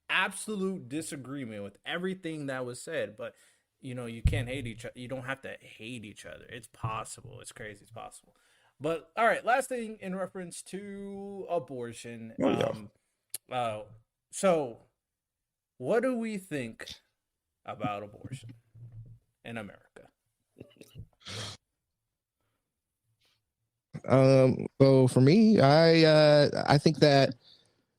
absolute disagreement with everything that was said, but you can't hate each other. You don't have to hate each other. It's possible. It's crazy. It's possible. But all right, last thing in reference to abortion. So what do we think about abortion in America? So for me, I think that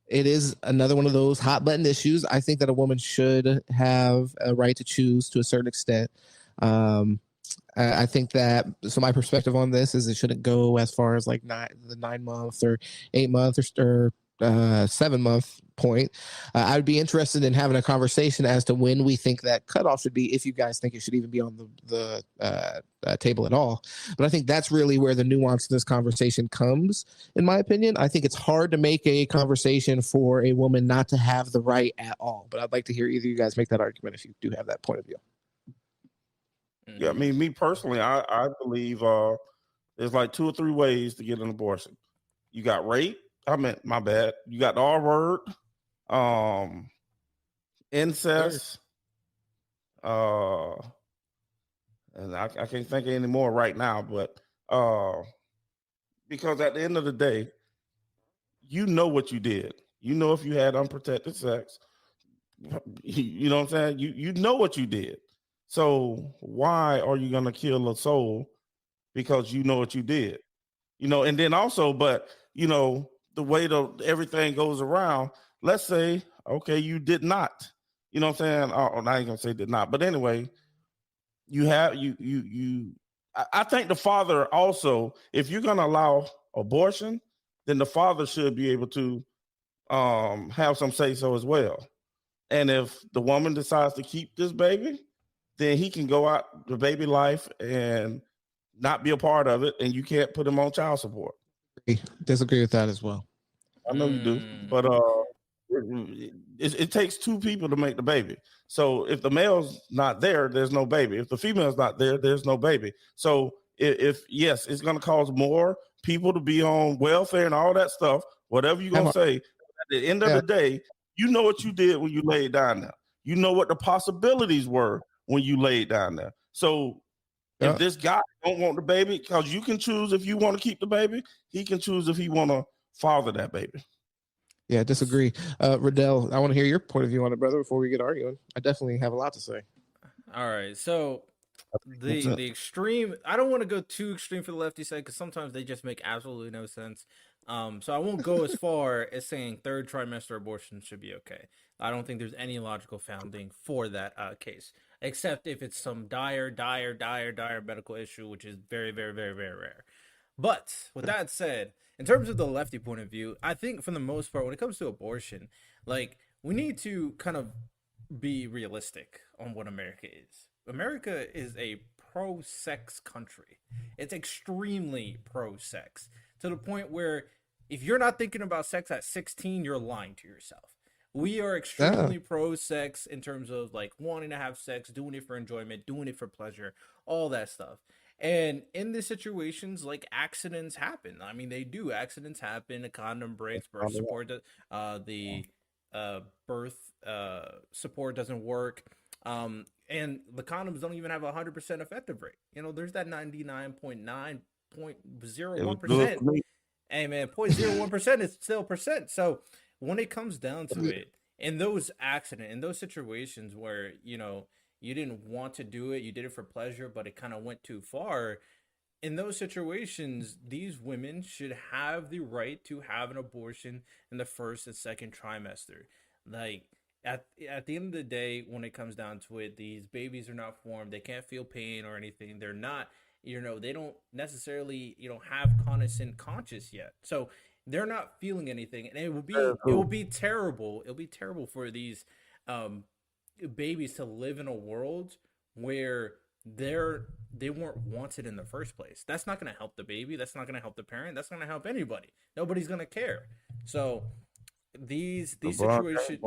it is another one of those hot button issues. I think that a woman should have a right to choose to a certain extent. I think that, so my perspective on this is it shouldn't go as far as like the 9 month or 8 month or 7 month point. I would be interested in having a conversation as to when we think that cutoff should be, if you guys think it should even be on the table at all. But I think that's really where the nuance of this conversation comes, in my opinion. I think it's hard to make a conversation for a woman not to have the right at all. But I'd like to hear either of you guys make that argument if you do have that point of view. Yeah, I mean, me personally, I believe there's like 2 or 3 ways to get an abortion. You got rape. My bad. You got the R word, incest, and I can't think of any more right now, but because at the end of the day, you know what you did. You know if you had unprotected sex. You know what I'm saying? You know what you did. So why are you gonna kill a soul because you know what you did? And then also, but the way everything goes around, let's say, okay, you did not. You know what I'm saying? Oh, I ain't gonna say did not, but anyway, I think the father also, if you're gonna allow abortion, then the father should be able to have some say so as well. And if the woman decides to keep this baby, then he can go out the baby life and not be a part of it, and you can't put him on child support. Disagree with that as well. I know you do, but it takes 2 people to make the baby. So if the male's not there, there's no baby. If the female's not there, there's no baby. So if yes, it's going to cause more people to be on welfare and all that stuff, whatever you're going to say. At the end of the day, you know what you did when you laid down there. You know what the possibilities were when you laid down there. So if this guy don't want the baby, because you can choose if you want to keep the baby, he can choose if he want to father that baby. Yeah, disagree. Riddell, I want to hear your point of view on it, brother, before we get arguing. I definitely have a lot to say. All right, so the extreme, I don't want to go too extreme for the lefty side because sometimes they just make absolutely no sense. So I won't go as far as saying third trimester abortion should be okay. I don't think there's any logical founding for that case, except if it's some dire medical issue, which is very, very, very, very rare. But with that said, in terms of the lefty point of view, I think for the most part, when it comes to abortion, like, we need to kind of be realistic on what America is. America is a pro-sex country. It's extremely pro-sex to the point where if you're not thinking about sex at 16, you're lying to yourself. We are extremely pro-sex in terms of like wanting to have sex, doing it for enjoyment, doing it for pleasure, all that stuff. And in these situations, like, accidents happen. I mean, they do. Accidents happen. A condom breaks, birth support, the birth support doesn't work. And the condoms don't even have a 100% effective rate. You know, there's that 99.9.01%. Hey, man, 0.01% is still percent. So when it comes down to it, in those accidents, in those situations where, you know, you didn't want to do it, you did it for pleasure, but it kind of went too far. In those situations, these women should have the right to have an abortion in the first and second trimester. Like, at the end of the day, when it comes down to it, these babies are not formed. They can't feel pain or anything. They're not, you know, they don't necessarily, you know, have cognizant conscious yet. So they're not feeling anything. And it will be terrible. It'll be terrible for these babies to live in a world where they weren't wanted in the first place. That's not going to help the baby. That's not going to help the parent. That's not going to help anybody. Nobody's going to care. So these situations,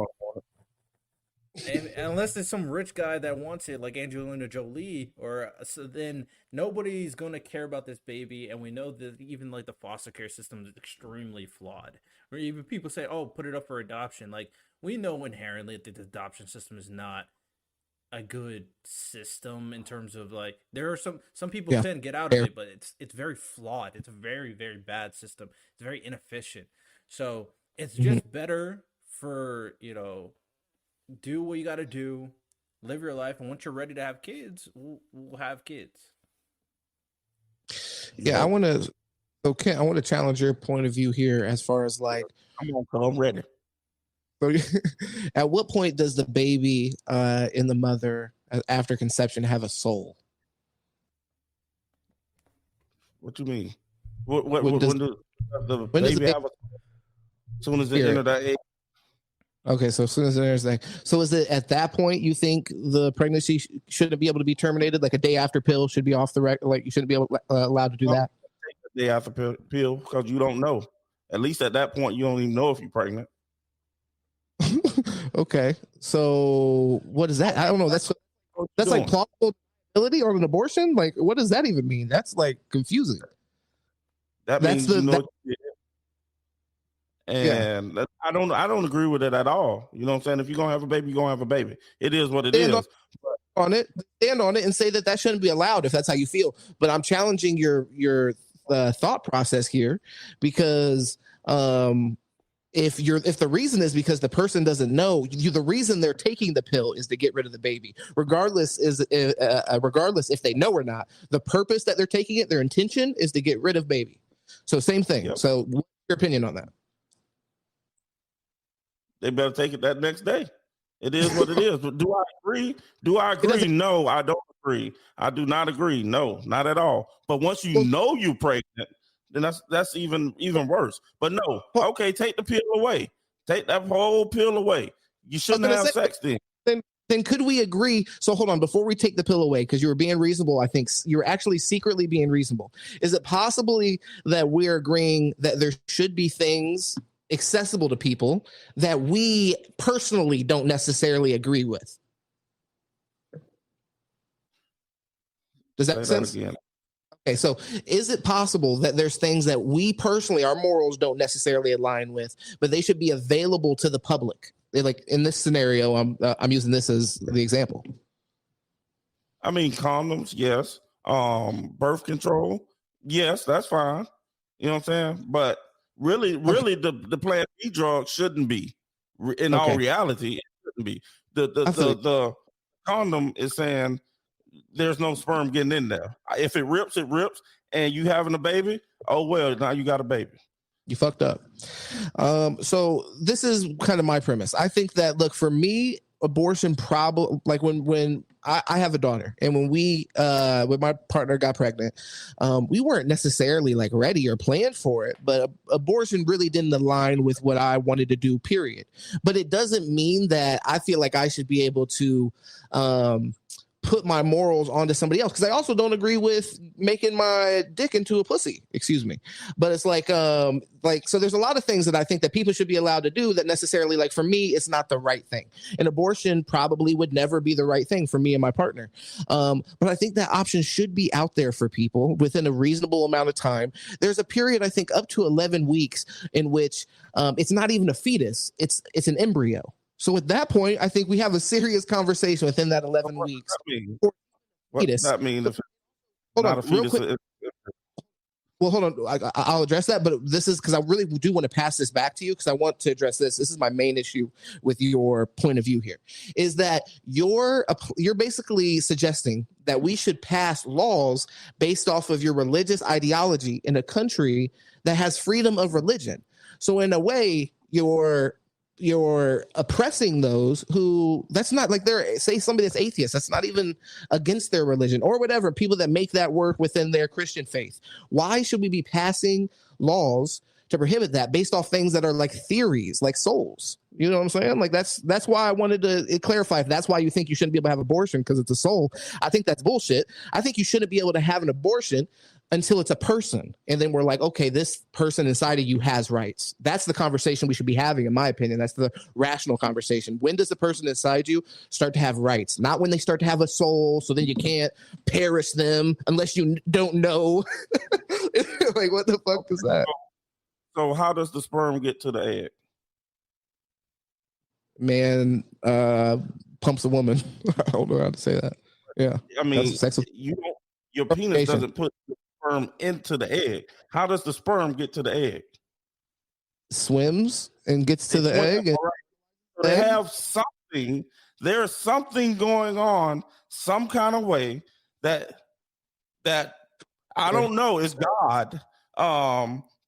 and unless there's some rich guy that wants it, like Angelina Jolie, or so, then nobody's going to care about this baby. And we know that even like the foster care system is extremely flawed. Or even people say, "Oh, put it up for adoption." Like, we know inherently that the adoption system is not a good system in terms of, like, there are some people can get out of it, but it's very flawed. It's a very, very bad system. It's very inefficient. So it's just better for, you know, do what you got to do, live your life, and once you're ready to have kids, we'll have kids. Yeah, I want to challenge your point of view here as far as, like, I'm ready. So, at what point does the baby in the mother after conception have a soul? What you mean? When does the baby have a soul? As soon as it enters that age. Okay, so as soon as there's like, so is it at that point you think the pregnancy shouldn't be able to be terminated? Like a day after pill should be off the record. Like, you shouldn't be allowed to do that. Take the day after pill because you don't know. At least at that point, you don't even know if you're pregnant. Okay, so what is that? I don't know. That's like plausible ability or an abortion. Like, what does that even mean? That's like confusing. That means you know what you did. And I don't agree with it at all. You know what I'm saying? If you're gonna have a baby, you're gonna have a baby. It is what it is. Stand on it and say that shouldn't be allowed if that's how you feel. But I'm challenging your thought process here, because if the reason is because the person doesn't know, the reason they're taking the pill is to get rid of the baby, regardless if they know or not. The purpose that they're taking it, their intention is to get rid of baby. So same thing. Yep. So what's your opinion on that? They better take it that next day. It is what it is. But do I agree? No, I don't agree. I do not agree. No, not at all. But once you know you're pregnant, then that's even worse. But no, okay, take the pill away. Take that whole pill away. You shouldn't have sex then. Then could we agree? So hold on, before we take the pill away, because you were being reasonable, I think you're actually secretly being reasonable. Is it possibly that we're agreeing that there should be things accessible to people that we personally don't necessarily agree with? Does that make sense? Okay, so is it possible that there's things that we personally, our morals don't necessarily align with, but they should be available to the public? Like in this scenario, I'm using this as the example. I mean, condoms, yes. Birth control, yes, that's fine. You know what I'm saying? But really, the Plan B drug shouldn't be. In all reality, it shouldn't be. The condom is saying there's no sperm getting in there. If it rips, it rips, and you having a baby, oh well, now you got a baby. You fucked up. So this is kind of my premise. I think that, look, for me, abortion probably, like when I have a daughter, and when when my partner got pregnant, we weren't necessarily like ready or planned for it, but abortion really didn't align with what I wanted to do, period. But it doesn't mean that I feel like I should be able to put my morals onto somebody else, because I also don't agree with making my dick into a pussy, excuse me. But it's like so there's a lot of things that I think that people should be allowed to do that necessarily, like, for me, it's not the right thing. And abortion probably would never be the right thing for me and my partner. But I think that option should be out there for people within a reasonable amount of time. There's a period, I think, up to 11 weeks in which it's not even a fetus, it's an embryo. So at that point, I think we have a serious conversation within that 11 weeks. What does that mean? If hold on, real quick. Well, hold on. I'll address that, but this is because I really do want to pass this back to you, because I want to address this. This is my main issue with your point of view here, is that you're basically suggesting that we should pass laws based off of your religious ideology in a country that has freedom of religion. So in a way, you're oppressing those who, that's not like, they're, say somebody that's atheist, that's not even against their religion or whatever, people that make that work within their Christian faith. Why should we be passing laws to prohibit that based off things that are like theories, like souls? You know what I'm saying? Like, that's why I wanted to clarify if that's why you think you shouldn't be able to have abortion, because it's a soul. I think that's bullshit. I think you shouldn't be able to have an abortion until it's a person. And then we're like, okay, this person inside of you has rights. That's the conversation we should be having, in my opinion. That's the rational conversation. When does the person inside you start to have rights? Not when they start to have a soul, so then you can't perish them unless you don't know. Like, what the fuck is that? So how does the sperm get to the egg? Man pumps a woman. I don't know how to say that. Yeah. I mean, your penis doesn't put the sperm into the egg. How does the sperm get to the egg? Swims and gets to the egg. Right. So they have something. There's something going on, some kind of way that I don't know. It's God.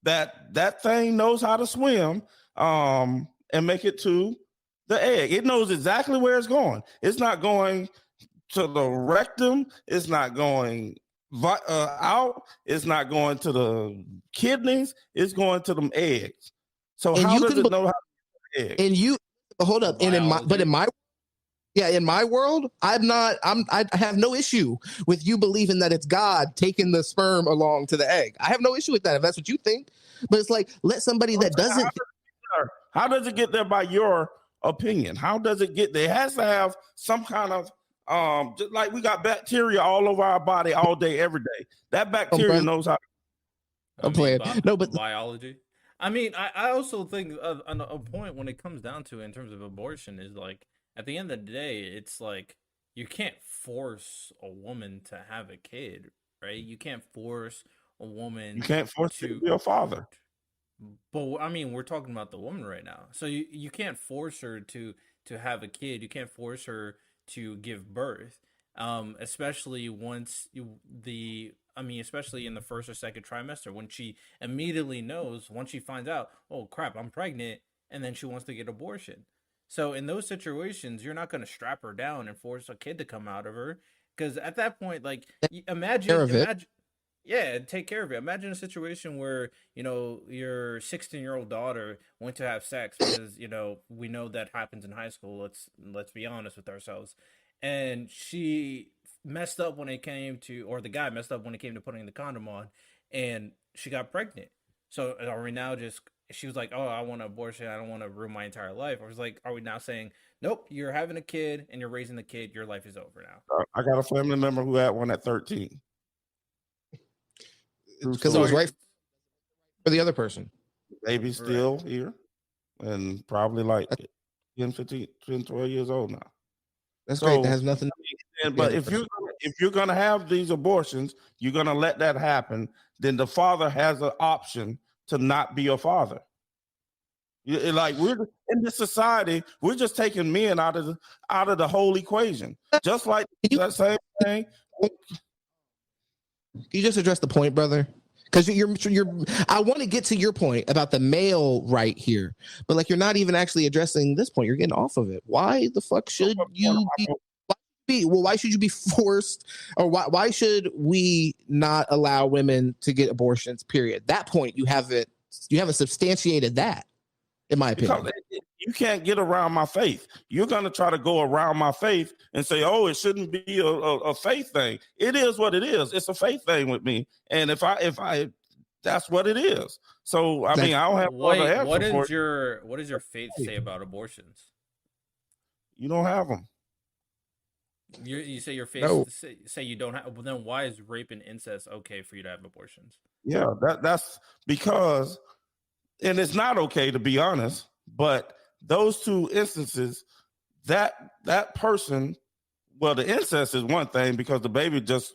That thing knows how to swim and make it to the egg. It knows exactly where it's going. It's not going to the rectum. It's not going out. It's not going to the kidneys. It's going to them eggs. So how does it know how to egg? And you hold up. And in my world, I have no issue with you believing that it's God taking the sperm along to the egg. I have no issue with that if that's what you think. But it's like, let somebody that doesn't. How does it get there by your opinion? How does it get there? It has to have some kind of just like we got bacteria all over our body all day, every day. That bacteria knows how. I'm playing. No, but biology. I mean, I also think a point when it comes down to it in terms of abortion is like, at the end of the day, it's like you can't force a woman to have a kid, right? You can't force a woman. You can't force to be a father. But I mean, we're talking about the woman right now, so you can't force her to have a kid. You can't force her to give birth, especially especially in the first or second trimester, when she immediately knows, once she finds out, oh crap, I'm pregnant, and then she wants to get abortion. So in those situations, you're not going to strap her down and force a kid to come out of her, because at that point, like, imagine, yeah, take care of it. Imagine a situation where, your 16-year-old daughter went to have sex, because, we know that happens in high school. Let's be honest with ourselves. And she messed up when it came to, or the guy messed up when it came to putting the condom on, and she got pregnant. So are we now she was like, oh, I want an abortion, I don't want to ruin my entire life. I was like, are we now saying, nope, you're having a kid and you're raising the kid, your life is over now? I got a family member who had one at 13. because it was right for the other person. Baby's still here and probably like 10, 15, 10, 12 years old now. That's great. That has nothing. But if you're going to have these abortions, you're going to let that happen, then the father has an option to not be a father. Like, we're in this society, we're just taking men out of the whole equation. Just like that same thing. Can you just address the point, brother? Because I want to get to your point about the male right here, but like, you're not even actually addressing this point. You're getting off of it. Why the fuck should you be? Well, why should you be forced, or why should we not allow women to get abortions? Period. That point you haven't substantiated that, in my opinion. Because you can't get around my faith. You're going to try to go around my faith and say, oh, it shouldn't be a faith thing. It is what it is. It's a faith thing with me. And if I that's what it is. So, I mean, I don't have other answer what does your faith say about abortions? You don't have them. You say your faith say you don't have. Well, then why is rape and incest okay for you to have abortions? Yeah, that's because, and it's not okay, to be honest, but those two instances, that person, well, the incest is one thing because the baby just,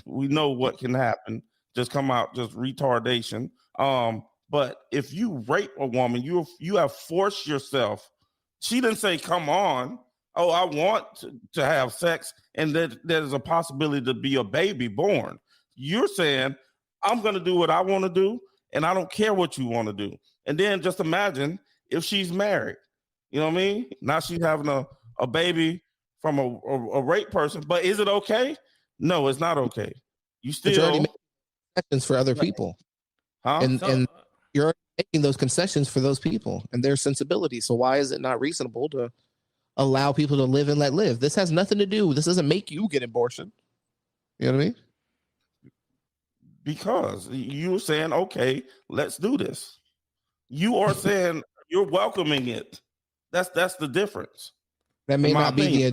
we know what can happen, just come out, just retardation. But if you rape a woman, you have forced yourself. She didn't say, come on, oh, I want to have sex, and there's a possibility to be a baby born. You're saying, I'm going to do what I want to do, and I don't care what you want to do. And then just imagine if she's married. You know what I mean? Now she's having a baby from a rape person. But is it okay? No, it's not okay. You still already making concessions for other people. Huh? And you're making those concessions for those people and their sensibilities. So why is it not reasonable to allow people to live and let live? This has nothing to do. This doesn't make you get abortion. You know what I mean? Because you're saying, okay, let's do this. You are saying you're welcoming it. That's the difference. That may not be the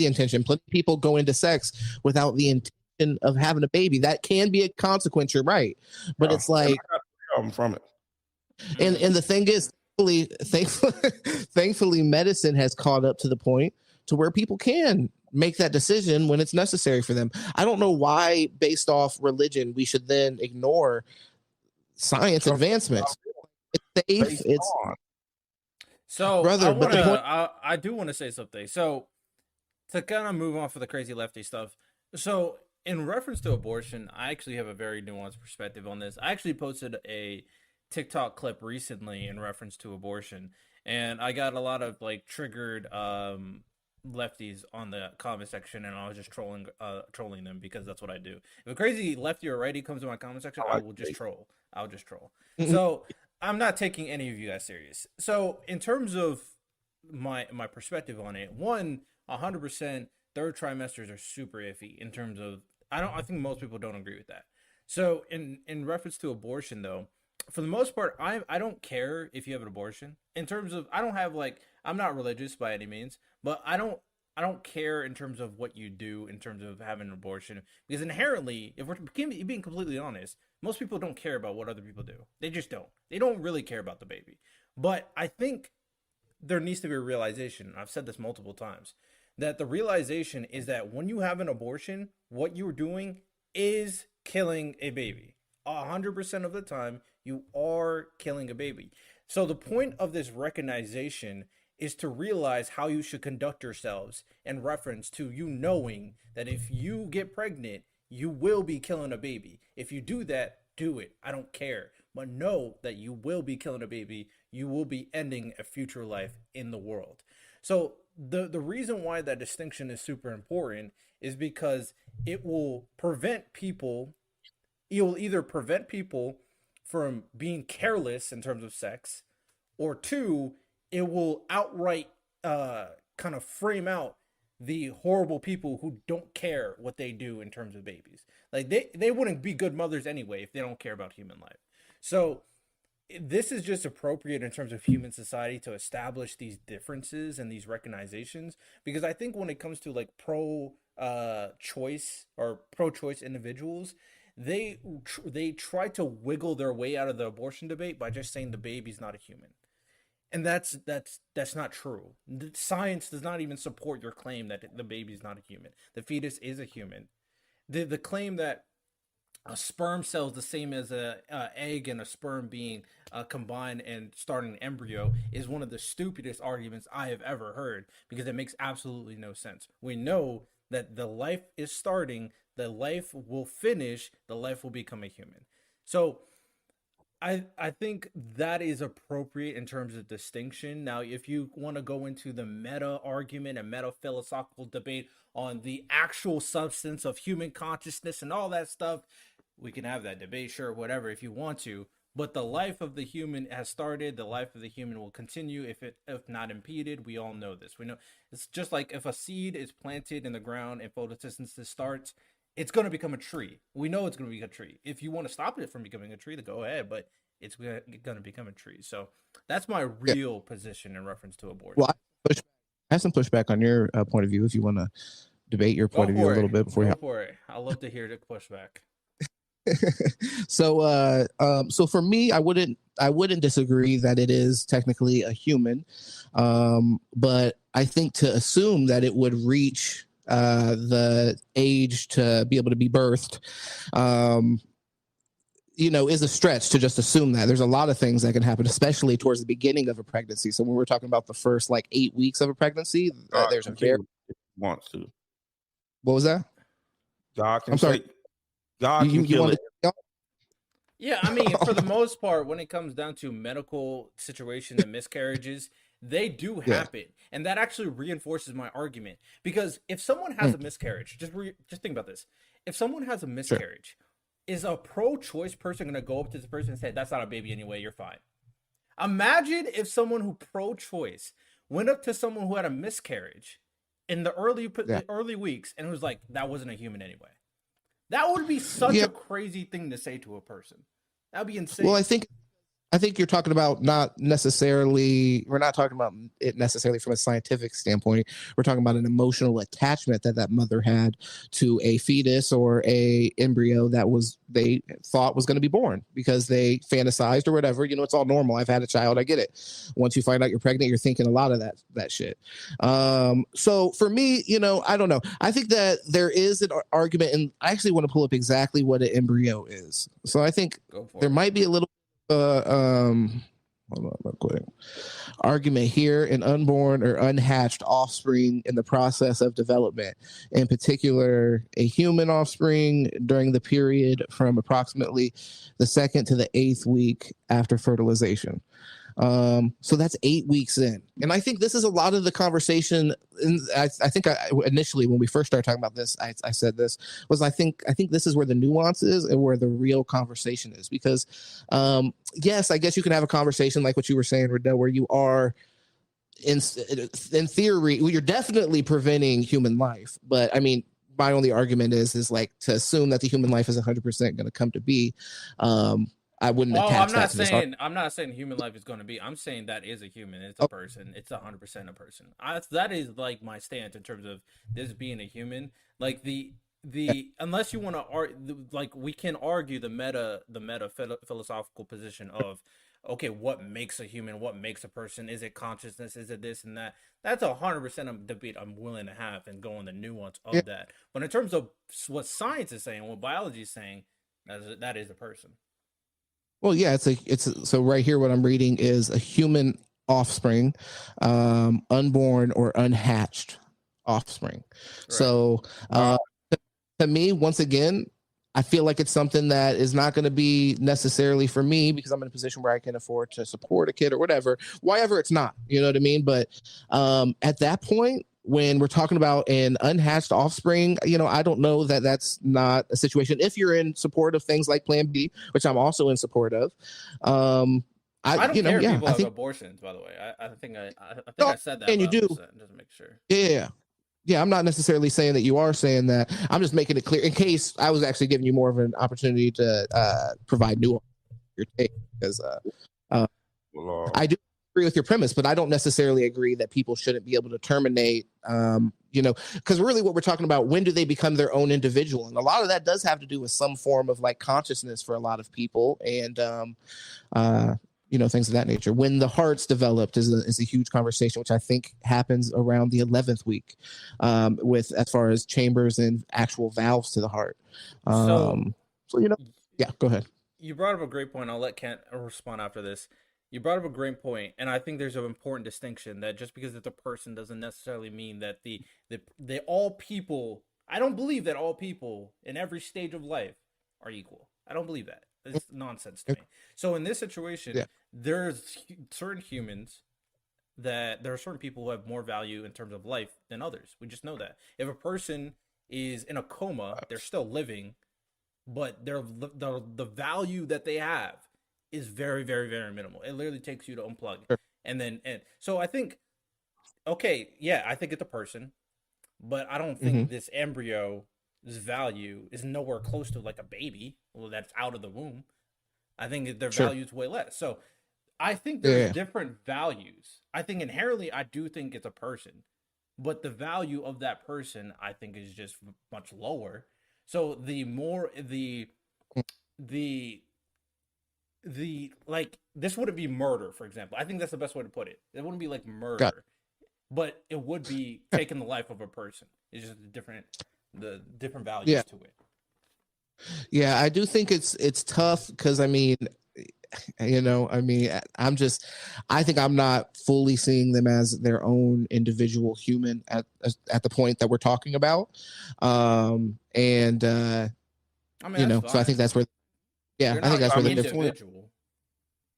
intention. Plenty of people go into sex without the intention of having a baby. That can be a consequence. You're right, but it's like from it. And the thing is, thankfully, medicine has caught up to the point to where people can make that decision when it's necessary for them. I don't know why, based off religion, we should then ignore science advancements. It's safe. So, brother, I do want to say something. So, to kind of move on for the crazy lefty stuff. So, in reference to abortion, I actually have a very nuanced perspective on this. I actually posted a TikTok clip recently in reference to abortion, and I got a lot of like triggered lefties on the comment section, and I was just trolling them because that's what I do. If a crazy lefty or righty comes to my comment section, I will just troll. I'll just troll. So I'm not taking any of you guys serious. So in terms of my perspective on it, 100% third trimesters are super iffy in terms of I think most people don't agree with that. So in reference to abortion though, for the most part, I don't care if you have an abortion. In terms of I'm not religious by any means, but I don't care in terms of what you do in terms of having an abortion, because inherently, if we're being completely honest, most people don't care about what other people do. They just don't. They don't really care about the baby. But I think there needs to be a realization. I've said this multiple times, that the realization is that when you have an abortion, what you're doing is killing a baby. 100% of the time, you are killing a baby. So the point of this recognition is to realize how you should conduct yourselves in reference to you knowing that if you get pregnant, you will be killing a baby. If you do that, do it. I don't care. But know that you will be killing a baby. You will be ending a future life in the world. So the reason why that distinction is super important is because it will prevent people. It will either prevent people from being careless in terms of sex, or two, it will outright kind of frame out the horrible people who don't care what they do in terms of babies. Like they wouldn't be good mothers anyway if they don't care about human life. So this is just appropriate in terms of human society to establish these differences and these recognitions, because I think when it comes to like choice or pro-choice individuals, they try to wiggle their way out of the abortion debate by just saying the baby's not a human. And that's not true. The science does not even support your claim that the baby's not a human. The fetus is a human. The claim that a sperm cell is the same as a egg and a sperm being combined and starting an embryo is one of the stupidest arguments I have ever heard, because it makes absolutely no sense. We know that the life is starting, the life will finish, the life will become a human. So I think that is appropriate in terms of distinction. Now, if you want to go into the meta argument and meta philosophical debate on the actual substance of human consciousness and all that stuff, we can have that debate, sure, whatever, if you want to. But the life of the human has started. The life of the human will continue if not impeded. We all know this. We know it's just like if a seed is planted in the ground and photosynthesis starts, it's going to become a tree. We know it's going to be a tree. If you want to stop it from becoming a tree, then go ahead, but it's going to become a tree. So that's my real position in reference to abortion. Well, I have some pushback on your point of view if you want to debate your point of view a little bit before go for it. I love to hear the pushback. So for me, I wouldn't disagree that it is technically a human, but I think to assume that it would reach the age to be able to be birthed, is a stretch to just assume that. There's a lot of things that can happen, especially towards the beginning of a pregnancy. So when we're talking about the first 8 weeks of a pregnancy, there's a very wants to. What was that? God can. I'm sorry. God can kill it. Yeah, I mean, for the most part, when it comes down to medical situations and miscarriages, they do happen. Yeah. And that actually reinforces my argument. Because if someone has a miscarriage, just think about this. If someone has a miscarriage, is a pro-choice person going to go up to the person and say, that's not a baby anyway, you're fine? Imagine if someone who pro-choice went up to someone who had a miscarriage in the early weeks and was like, that wasn't a human anyway. That would be such a crazy thing to say to a person. That would be insane. Well, I think you're talking about we're not talking about it necessarily from a scientific standpoint. We're talking about an emotional attachment that mother had to a fetus or a embryo that they thought was going to be born because they fantasized or whatever. It's all normal. I've had a child. I get it. Once you find out you're pregnant, you're thinking a lot of that shit. So for me, I don't know. I think that there is an argument, and I actually want to pull up exactly what an embryo is. So I think there might be a little hold on real quick. Argument here: an unborn or unhatched offspring in the process of development, in particular a human offspring during the period from approximately the 2nd to the 8th week after fertilization. So that's 8 weeks in. And I think this is a lot of the conversation. And I think initially when we first started talking about this, I said this was, I think this is where the nuance is and where the real conversation is, because, yes, I guess you can have a conversation like what you were saying, Riddell, where you are in theory, you're definitely preventing human life. But I mean, my only argument is like to assume that the human life is 100% going to come to be. I wouldn't attach that to this. I'm not saying human life is going to be. I'm saying that is a human. It's a person. It's 100% a person. That is like my stance in terms of this being a human. Like the unless you want to argue, like we can argue the meta philosophical position of, okay, what makes a human? What makes a person? Is it consciousness? Is it this and that? That's 100% a debate I'm willing to have and go in the nuance of that. But in terms of what science is saying, what biology is saying, that is a person. Well, yeah, so right here, what I'm reading is a human offspring, unborn or unhatched offspring. Right. So to me, once again, I feel like it's something that is not going to be necessarily for me because I'm in a position where I can afford to support a kid or whatever it's not, you know what I mean? But at that point, when we're talking about an unhatched offspring, I don't know that that's not a situation. If you're in support of things like Plan B, which I'm also in support of, I don't care if people have abortions. By the way, I think I said that. And you do, just to make sure. Yeah. I'm not necessarily saying that you are saying that. I'm just making it clear in case I was actually giving you more of an opportunity to provide nuance your take, because I do agree with your premise, but I don't necessarily agree that people shouldn't be able to terminate, because really what we're talking about, when do they become their own individual? And a lot of that does have to do with some form of like consciousness for a lot of people. And, things of that nature. When the heart's developed is a huge conversation, which I think happens around the 11th week, with as far as chambers and actual valves to the heart. Yeah, go ahead. You brought up a great point. I'll let Kent respond after this. You brought up a great point, and I think there's an important distinction that just because it's a person doesn't necessarily mean that the all people. I don't believe that all people in every stage of life are equal. I don't believe that. It's nonsense to me. So in this situation, there's certain humans there are certain people who have more value in terms of life than others. We just know that. If a person is in a coma, they're still living, but the value that they have is very, very, very minimal. It literally takes you to unplug. And so I think, I think it's a person, but I don't think this embryo's value is nowhere close to like a baby that's out of the womb. I think their value is way less. So I think there's different values. I think inherently, I do think it's a person, but the value of that person, I think, is just much lower. So the more like, this wouldn't be murder, for example. I think that's the best way to put it. It wouldn't be like murder, but it would be taking the life of a person. It's just the different values to it. Yeah, I do think it's tough because I think I'm not fully seeing them as their own individual human at the point that we're talking about. So I think that's where, I think that's where the individual.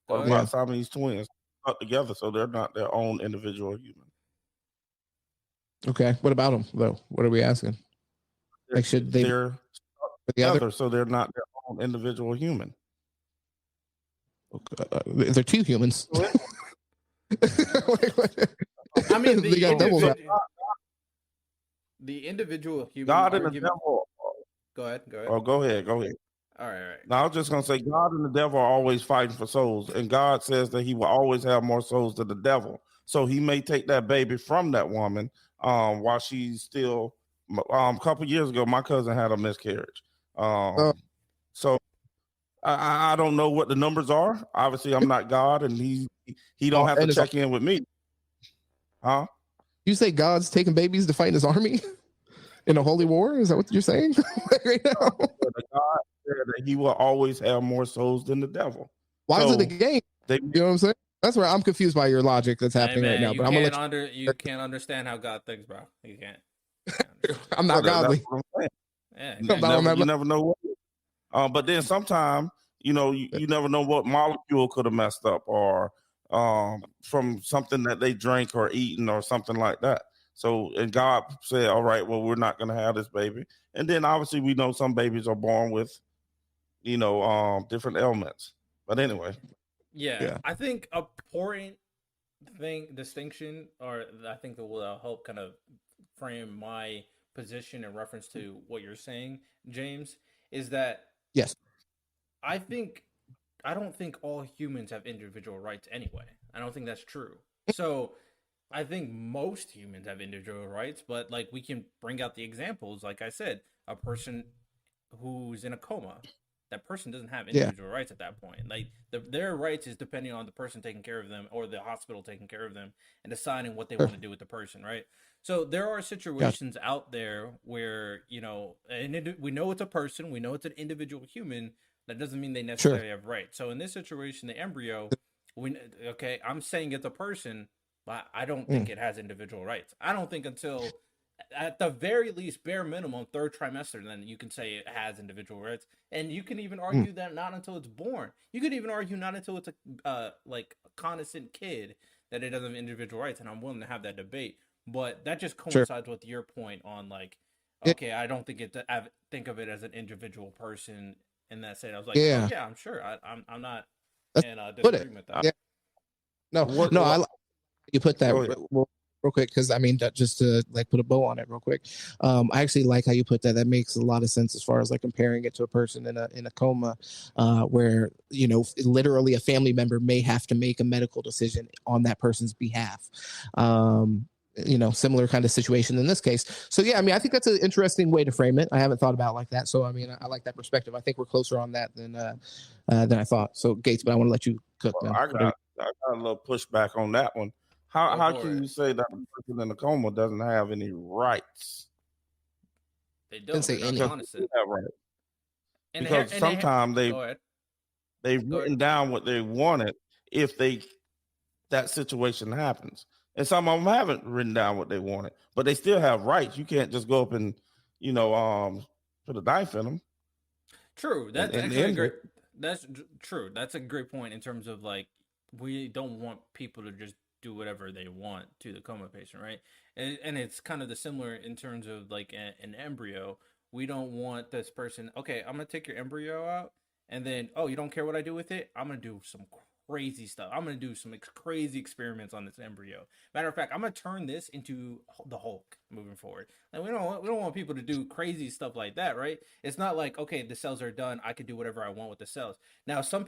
What about Siamese twins stuck together, so they're not their own individual human? Okay, what about them though? What are we asking? Like, should they? They're together, so they're not their own individual human. They're two humans. I mean, the individual human. God and the devil. Go ahead. Oh, go ahead. All right. Now, I was just going to say, God and the devil are always fighting for souls, and God says that he will always have more souls than the devil. So he may take that baby from that woman while she's still. A couple years ago, my cousin had a miscarriage. So I don't know what the numbers are. Obviously, I'm not God, and he don't have to check in with me. Huh? You say God's taking babies to fight in his army in a holy war? Is that what you're saying right now? God said that he will always have more souls than the devil. Why is it a game? You know what I'm saying? That's where I'm confused by your logic that's happening right now. But you can't understand how God thinks, bro. You can't. I'm not godly. You never know what. But then sometimes, you never know what molecule could have messed up, or from something that they drank or eaten or something like that. So, and God said, all right, well, we're not going to have this baby. And then obviously we know some babies are born with, different ailments. But anyway. Yeah. I think a important distinction, or I think that will help kind of frame my position in reference to what you're saying, James, is that I don't think all humans have individual rights anyway. I don't think that's true. So I think most humans have individual rights, but like, we can bring out the examples. Like I said, a person who's in a coma, that person doesn't have individual rights at that point. Like, their rights is depending on the person taking care of them, or the hospital taking care of them, and deciding what they want to do with the person, right? So there are situations out there where, we know it's a person, we know it's an individual human. That doesn't mean they necessarily have rights. So in this situation, the embryo, I'm saying it's a person, but I don't think it has individual rights. I don't think until, at the very least, bare minimum, third trimester, then you can say it has individual rights. And you can even argue that not until it's born. You could even argue not until it's a connaissant kid that it doesn't have individual rights. And I'm willing to have that debate. But that just coincides with your point on I don't think think of it as an individual person in that sense. I was like, I'm sure. I'm not in disagreement with that. Yeah. No, I like you put that. Real real quick, because I mean, just to like put a bow on it real quick. I actually like how you put that. That makes a lot of sense as far as like comparing it to a person in a coma, where, you know, literally a family member may have to make a medical decision on that person's behalf. You know, similar kind of situation in this case. So yeah, I mean, I think that's an interesting way to frame it. I haven't thought about it like that. So I mean, I like that perspective. I think we're closer on that than I thought. So Gates, but I want to let you cook. Well, Then. I got a little pushback on that one. How can you say that a person in a coma doesn't have any rights? They Didn't don't. say They're any. not honest. Have rights. Because sometimes they've written down what they wanted if that situation happens. And some of them haven't written down what they wanted, but they still have rights. You can't just go up and, you know, put a knife in them. True. That's and actually end great. it. That's true. That's a great point in terms of like, we don't want people to just do whatever they want to the coma patient, right? And it's kind of the similar in terms of like an embryo. We don't want this person, okay, I'm going to take your embryo out, and then, oh, you don't care what I do with it? I'm going to do some crazy stuff. I'm going to do some crazy experiments on this embryo. Matter of fact, I'm going to turn this into the Hulk moving forward. And we don't want people to do crazy stuff like that, right? It's not like, okay, the cells are done, I can do whatever I want with the cells. Now, some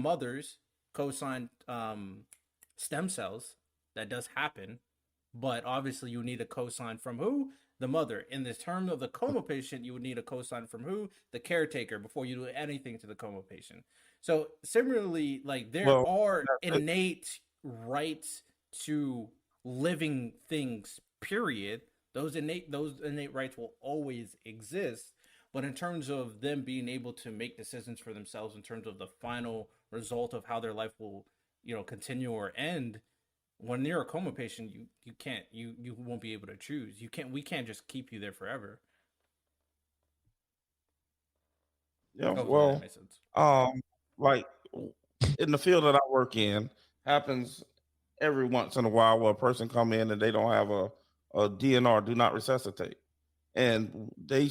mothers co-sign stem cells. That does happen, but obviously you need a cosign from who? The mother. In the term of the coma patient, you would need a cosign from who? The caretaker, before you do anything to the coma patient. So similarly, like there are innate rights to living things, period. Those innate rights will always exist. But in terms of them being able to make decisions for themselves in terms of the final result of how their life will, you know, continue or end, when you're a coma patient, you can't, you won't be able to choose. We can't just keep you there forever. Yeah, Hopefully well, that makes sense. like in the field that I work in, happens every once in a while where a person come in and they don't have a DNR, do not resuscitate, and they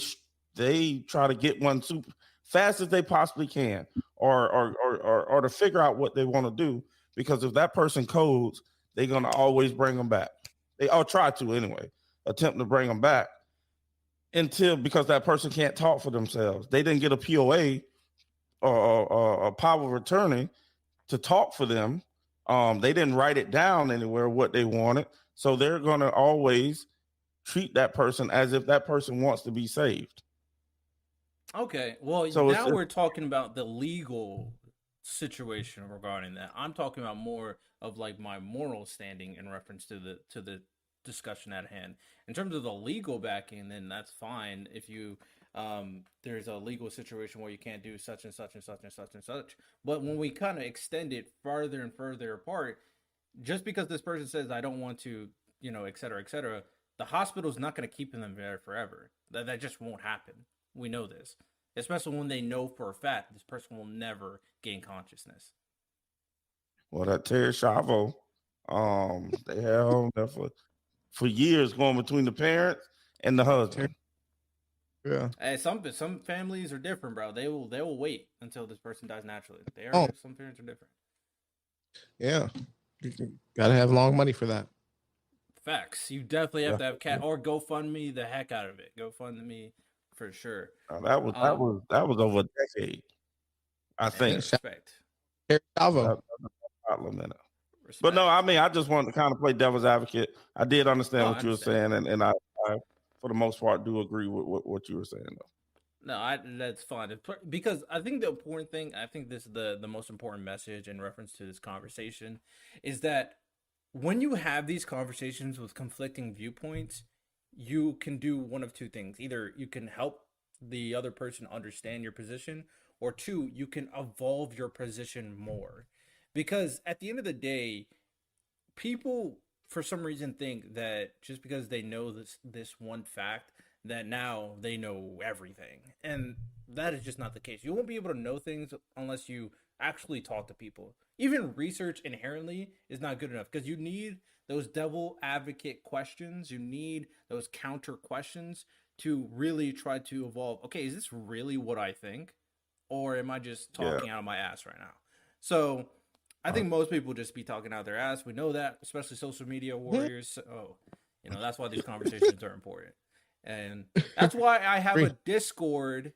try to get one super fast as they possibly can, or to figure out what they want to do, because if that person codes, they're gonna always bring them back. They all try to anyway, attempt to bring them back because that person can't talk for themselves. They didn't get a POA or a power of attorney to talk for them. They didn't write it down anywhere what they wanted, so they're gonna always treat that person as if that person wants to be saved. Okay, well, so now we're talking about the legal situation regarding that. I'm talking about more of like my moral standing in reference to the discussion at hand. In terms of the legal backing, then that's fine if you there's a legal situation where you can't do such and such and such and such and such. But when we kind of extend it farther and further apart, just because this person says I don't want to, you know, et cetera, the hospital's not going to keep them there forever. That just won't happen. We know this, especially when they know for a fact this person will never gain consciousness. Well, that Terry Chavo, they held him for years, going between the parents and the husband. Yeah. Hey, some families are different, bro. They will wait until this person dies naturally. Some parents are different. Yeah, you gotta have long money for that. Facts. You definitely have to have cat or GoFundMe the heck out of it. GoFundMe for sure. That was over a decade, I think. Respect. But no, I mean, I just wanted to kind of play devil's advocate. I did understand what you were saying, and I, for the most part, do agree with what you were saying, though. No, that's fine. Because I think the important thing, I think this is the most important message in reference to this conversation, is that when you have these conversations with conflicting viewpoints, you can do one of two things. Either you can help the other person understand your position, or two, you can evolve your position more. Because at the end of the day, people for some reason think that just because they know this one fact, that now they know everything. And that is just not the case. You won't be able to know things unless you actually talk to people. Even research inherently is not good enough, because you need those devil advocate questions. You need those counter questions to really try to evolve. Okay, is this really what I think? Or am I just talking out of my ass right now? So I think most people just be talking out their ass. We know that, especially social media warriors. So, that's why these conversations are important. And that's why I have a Discord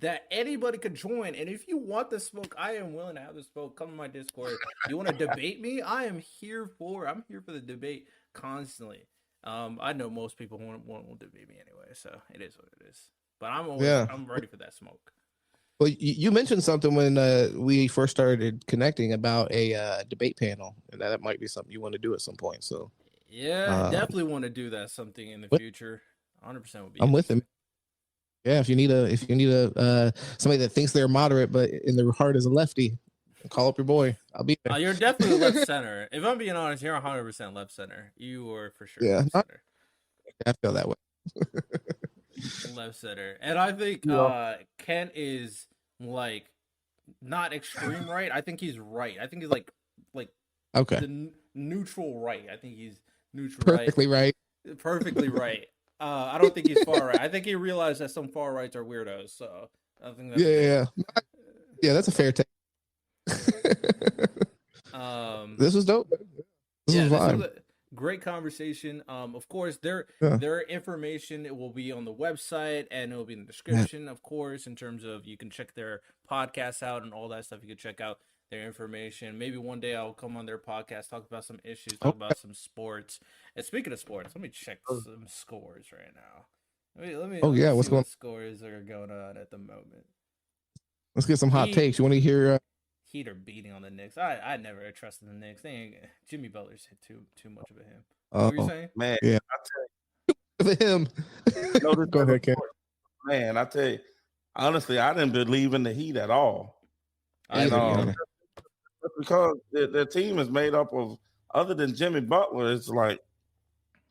that anybody could join. And if you want the smoke, I am willing to have the smoke. Come to my Discord. You want to debate me? I'm here for the debate constantly. I know most people won't debate me anyway, so it is what it is. But I'm ready for that smoke. Well, you mentioned something when we first started connecting about a debate panel, and that might be something you want to do at some point. So yeah, definitely want to do that something in the future. 100% would be. I'm with him. Yeah, if you need a somebody that thinks they're moderate but in their heart is a lefty, call up your boy. I'll be there. You're definitely left center. If I'm being honest, you're 100% left center. You are for sure left center. I feel that way. Left center, and I think Kent is like not extreme right. I think he's right. I think he's like okay, the neutral right. I think he's neutral perfectly right. Perfectly right. I don't think he's far right. I think he realized that some far rights are weirdos. So I think that's yeah, that's a fair take. This was dope. This was fun. Great conversation. Of course, their information, it will be on the website and it will be in the description, of course, in terms of you can check their podcasts out and all that stuff. You can check out their information. Maybe one day I'll come on their podcast, talk about some issues, talk about some sports. And speaking of sports, let me check some scores right now. Let me what's going on? Scores that are going on at the moment. Let's get some hot takes. You want to hear Heat are beating on the Knicks. I never trusted the Knicks. Jimmy Butler's hit too much of a him. What were you saying? Man, yeah. I tell you, him. Go ahead, Ken. Man, I tell you, honestly, I didn't believe in the Heat at all. And because their team is made up of, other than Jimmy Butler, it's like,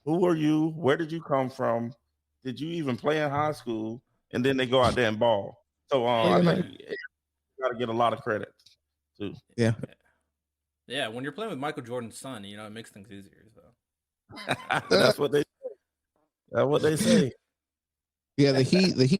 who are you? Where did you come from? Did you even play in high school? And then they go out there and ball. So I think you got to get a lot of credit. Too. Yeah. When you're playing with Michael Jordan's son, it makes things easier. So that's what they say. That's what they say. Yeah, the Heat.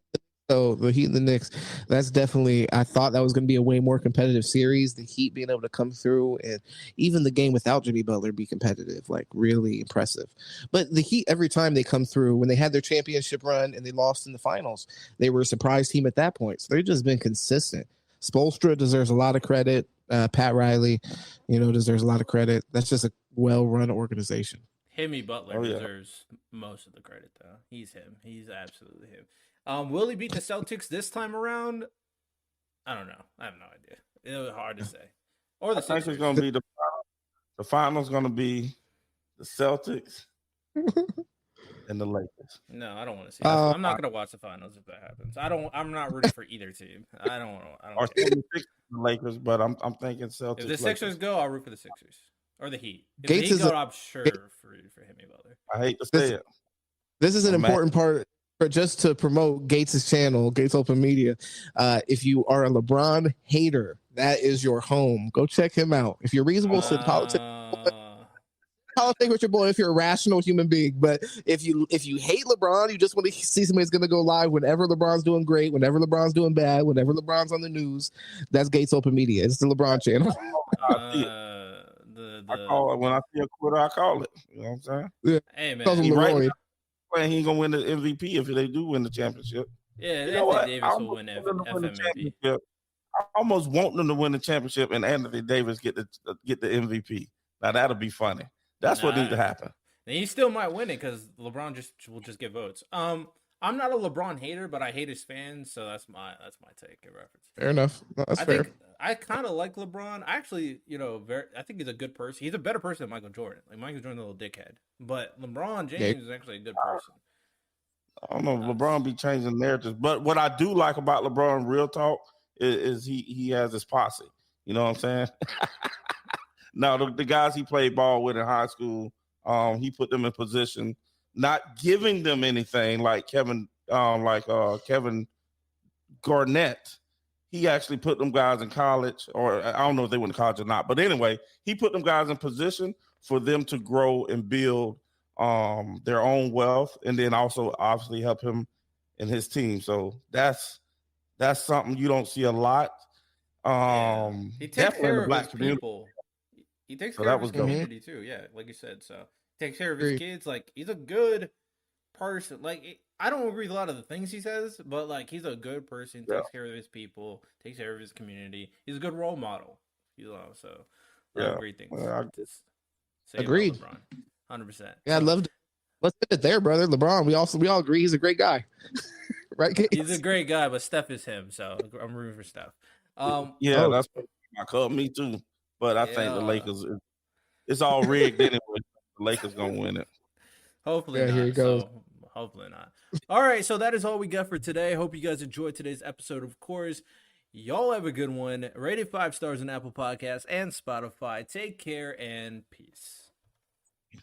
So the Heat and the Knicks. That's definitely. I thought that was going to be a way more competitive series. The Heat being able to come through, and even the game without Jimmy Butler be competitive, like really impressive. But the Heat, every time they come through, when they had their championship run and they lost in the finals, they were a surprise team at that point. So they've just been consistent. Spoelstra deserves a lot of credit. Pat Riley, deserves a lot of credit. That's just a well-run organization. Jimmy Butler deserves most of the credit, though. He's him. He's absolutely him. Will he beat the Celtics this time around? I don't know. I have no idea. It was hard to say. Or the Celtics. I think it's going to be the finals. Going to be the Celtics and the Lakers. No, I don't want to see that. I'm not going to watch the finals if that happens. I'm not rooting for either team. I don't or the Lakers, but I'm thinking Celtics. If the Sixers go, I'll root for the Sixers or the Heat. If Gates the Heat go, I'm sure for Jimmy Butler. I hate to say it. This is an important part. Just to promote Gates' channel, Gates Open Media. If you are a LeBron hater, that is your home. Go check him out. If you're reasonable, sit politics with your boy. If you're a rational human being, but if you hate LeBron, you just want to see somebody's going to go live whenever LeBron's doing great, whenever LeBron's doing bad, whenever LeBron's on the news. That's Gates Open Media. It's the LeBron channel. I call it when I see a quitter. I call it. You know what I'm saying? Yeah. Hey man, he ain't gonna win the MVP if they do win the championship. Yeah, Anthony Davis will win MVP. I almost want them to win the championship and Anthony Davis get the MVP. Now that'll be funny. That's what needs to happen. And he still might win it because LeBron will just get votes. I'm not a LeBron hater, but I hate his fans, so that's my take in reference. Fair enough. That's fair. I kind of like LeBron. I actually, I think he's a good person. He's a better person than Michael Jordan. Like Michael Jordan's a little dickhead, but LeBron James is actually a good person. I don't know. LeBron be changing narratives, but what I do like about LeBron, real talk, is he has his posse. You know what I'm saying? Now the guys he played ball with in high school, he put them in position, not giving them anything like Kevin Garnett. He actually put them guys in college, or I don't know if they went to college or not. But anyway, he put them guys in position for them to grow and build their own wealth, and then also obviously help him and his team. So that's something you don't see a lot. He takes care of his people. he takes So care that of his was dope. community too. Yeah, like you said. So takes care of his Agree. kids. Like he's a good person. Like I don't agree with a lot of the things he says, but like he's a good person. Yeah. Takes care of his people. Takes care of his community. He's a good role model. You know, so a lot Yeah. of great things. Well, to say about Agreed. LeBron, 100%. Yeah, I'd love to. Let's end it there, brother. LeBron. We all agree he's a great guy, right? Case? He's a great guy, but Steph is him, so I'm rooting for Steph. yeah, Oh. that's my club. Me too. But I think the Yeah. Lakers. It's all rigged anyway. The Lakers gonna win it. Hopefully Yeah, not. here he goes. So hopefully not. All right, so that is all we got for today. Hope you guys enjoyed today's episode. Of course, y'all have a good one. Rate it 5 stars on Apple Podcasts and Spotify. Take care and peace.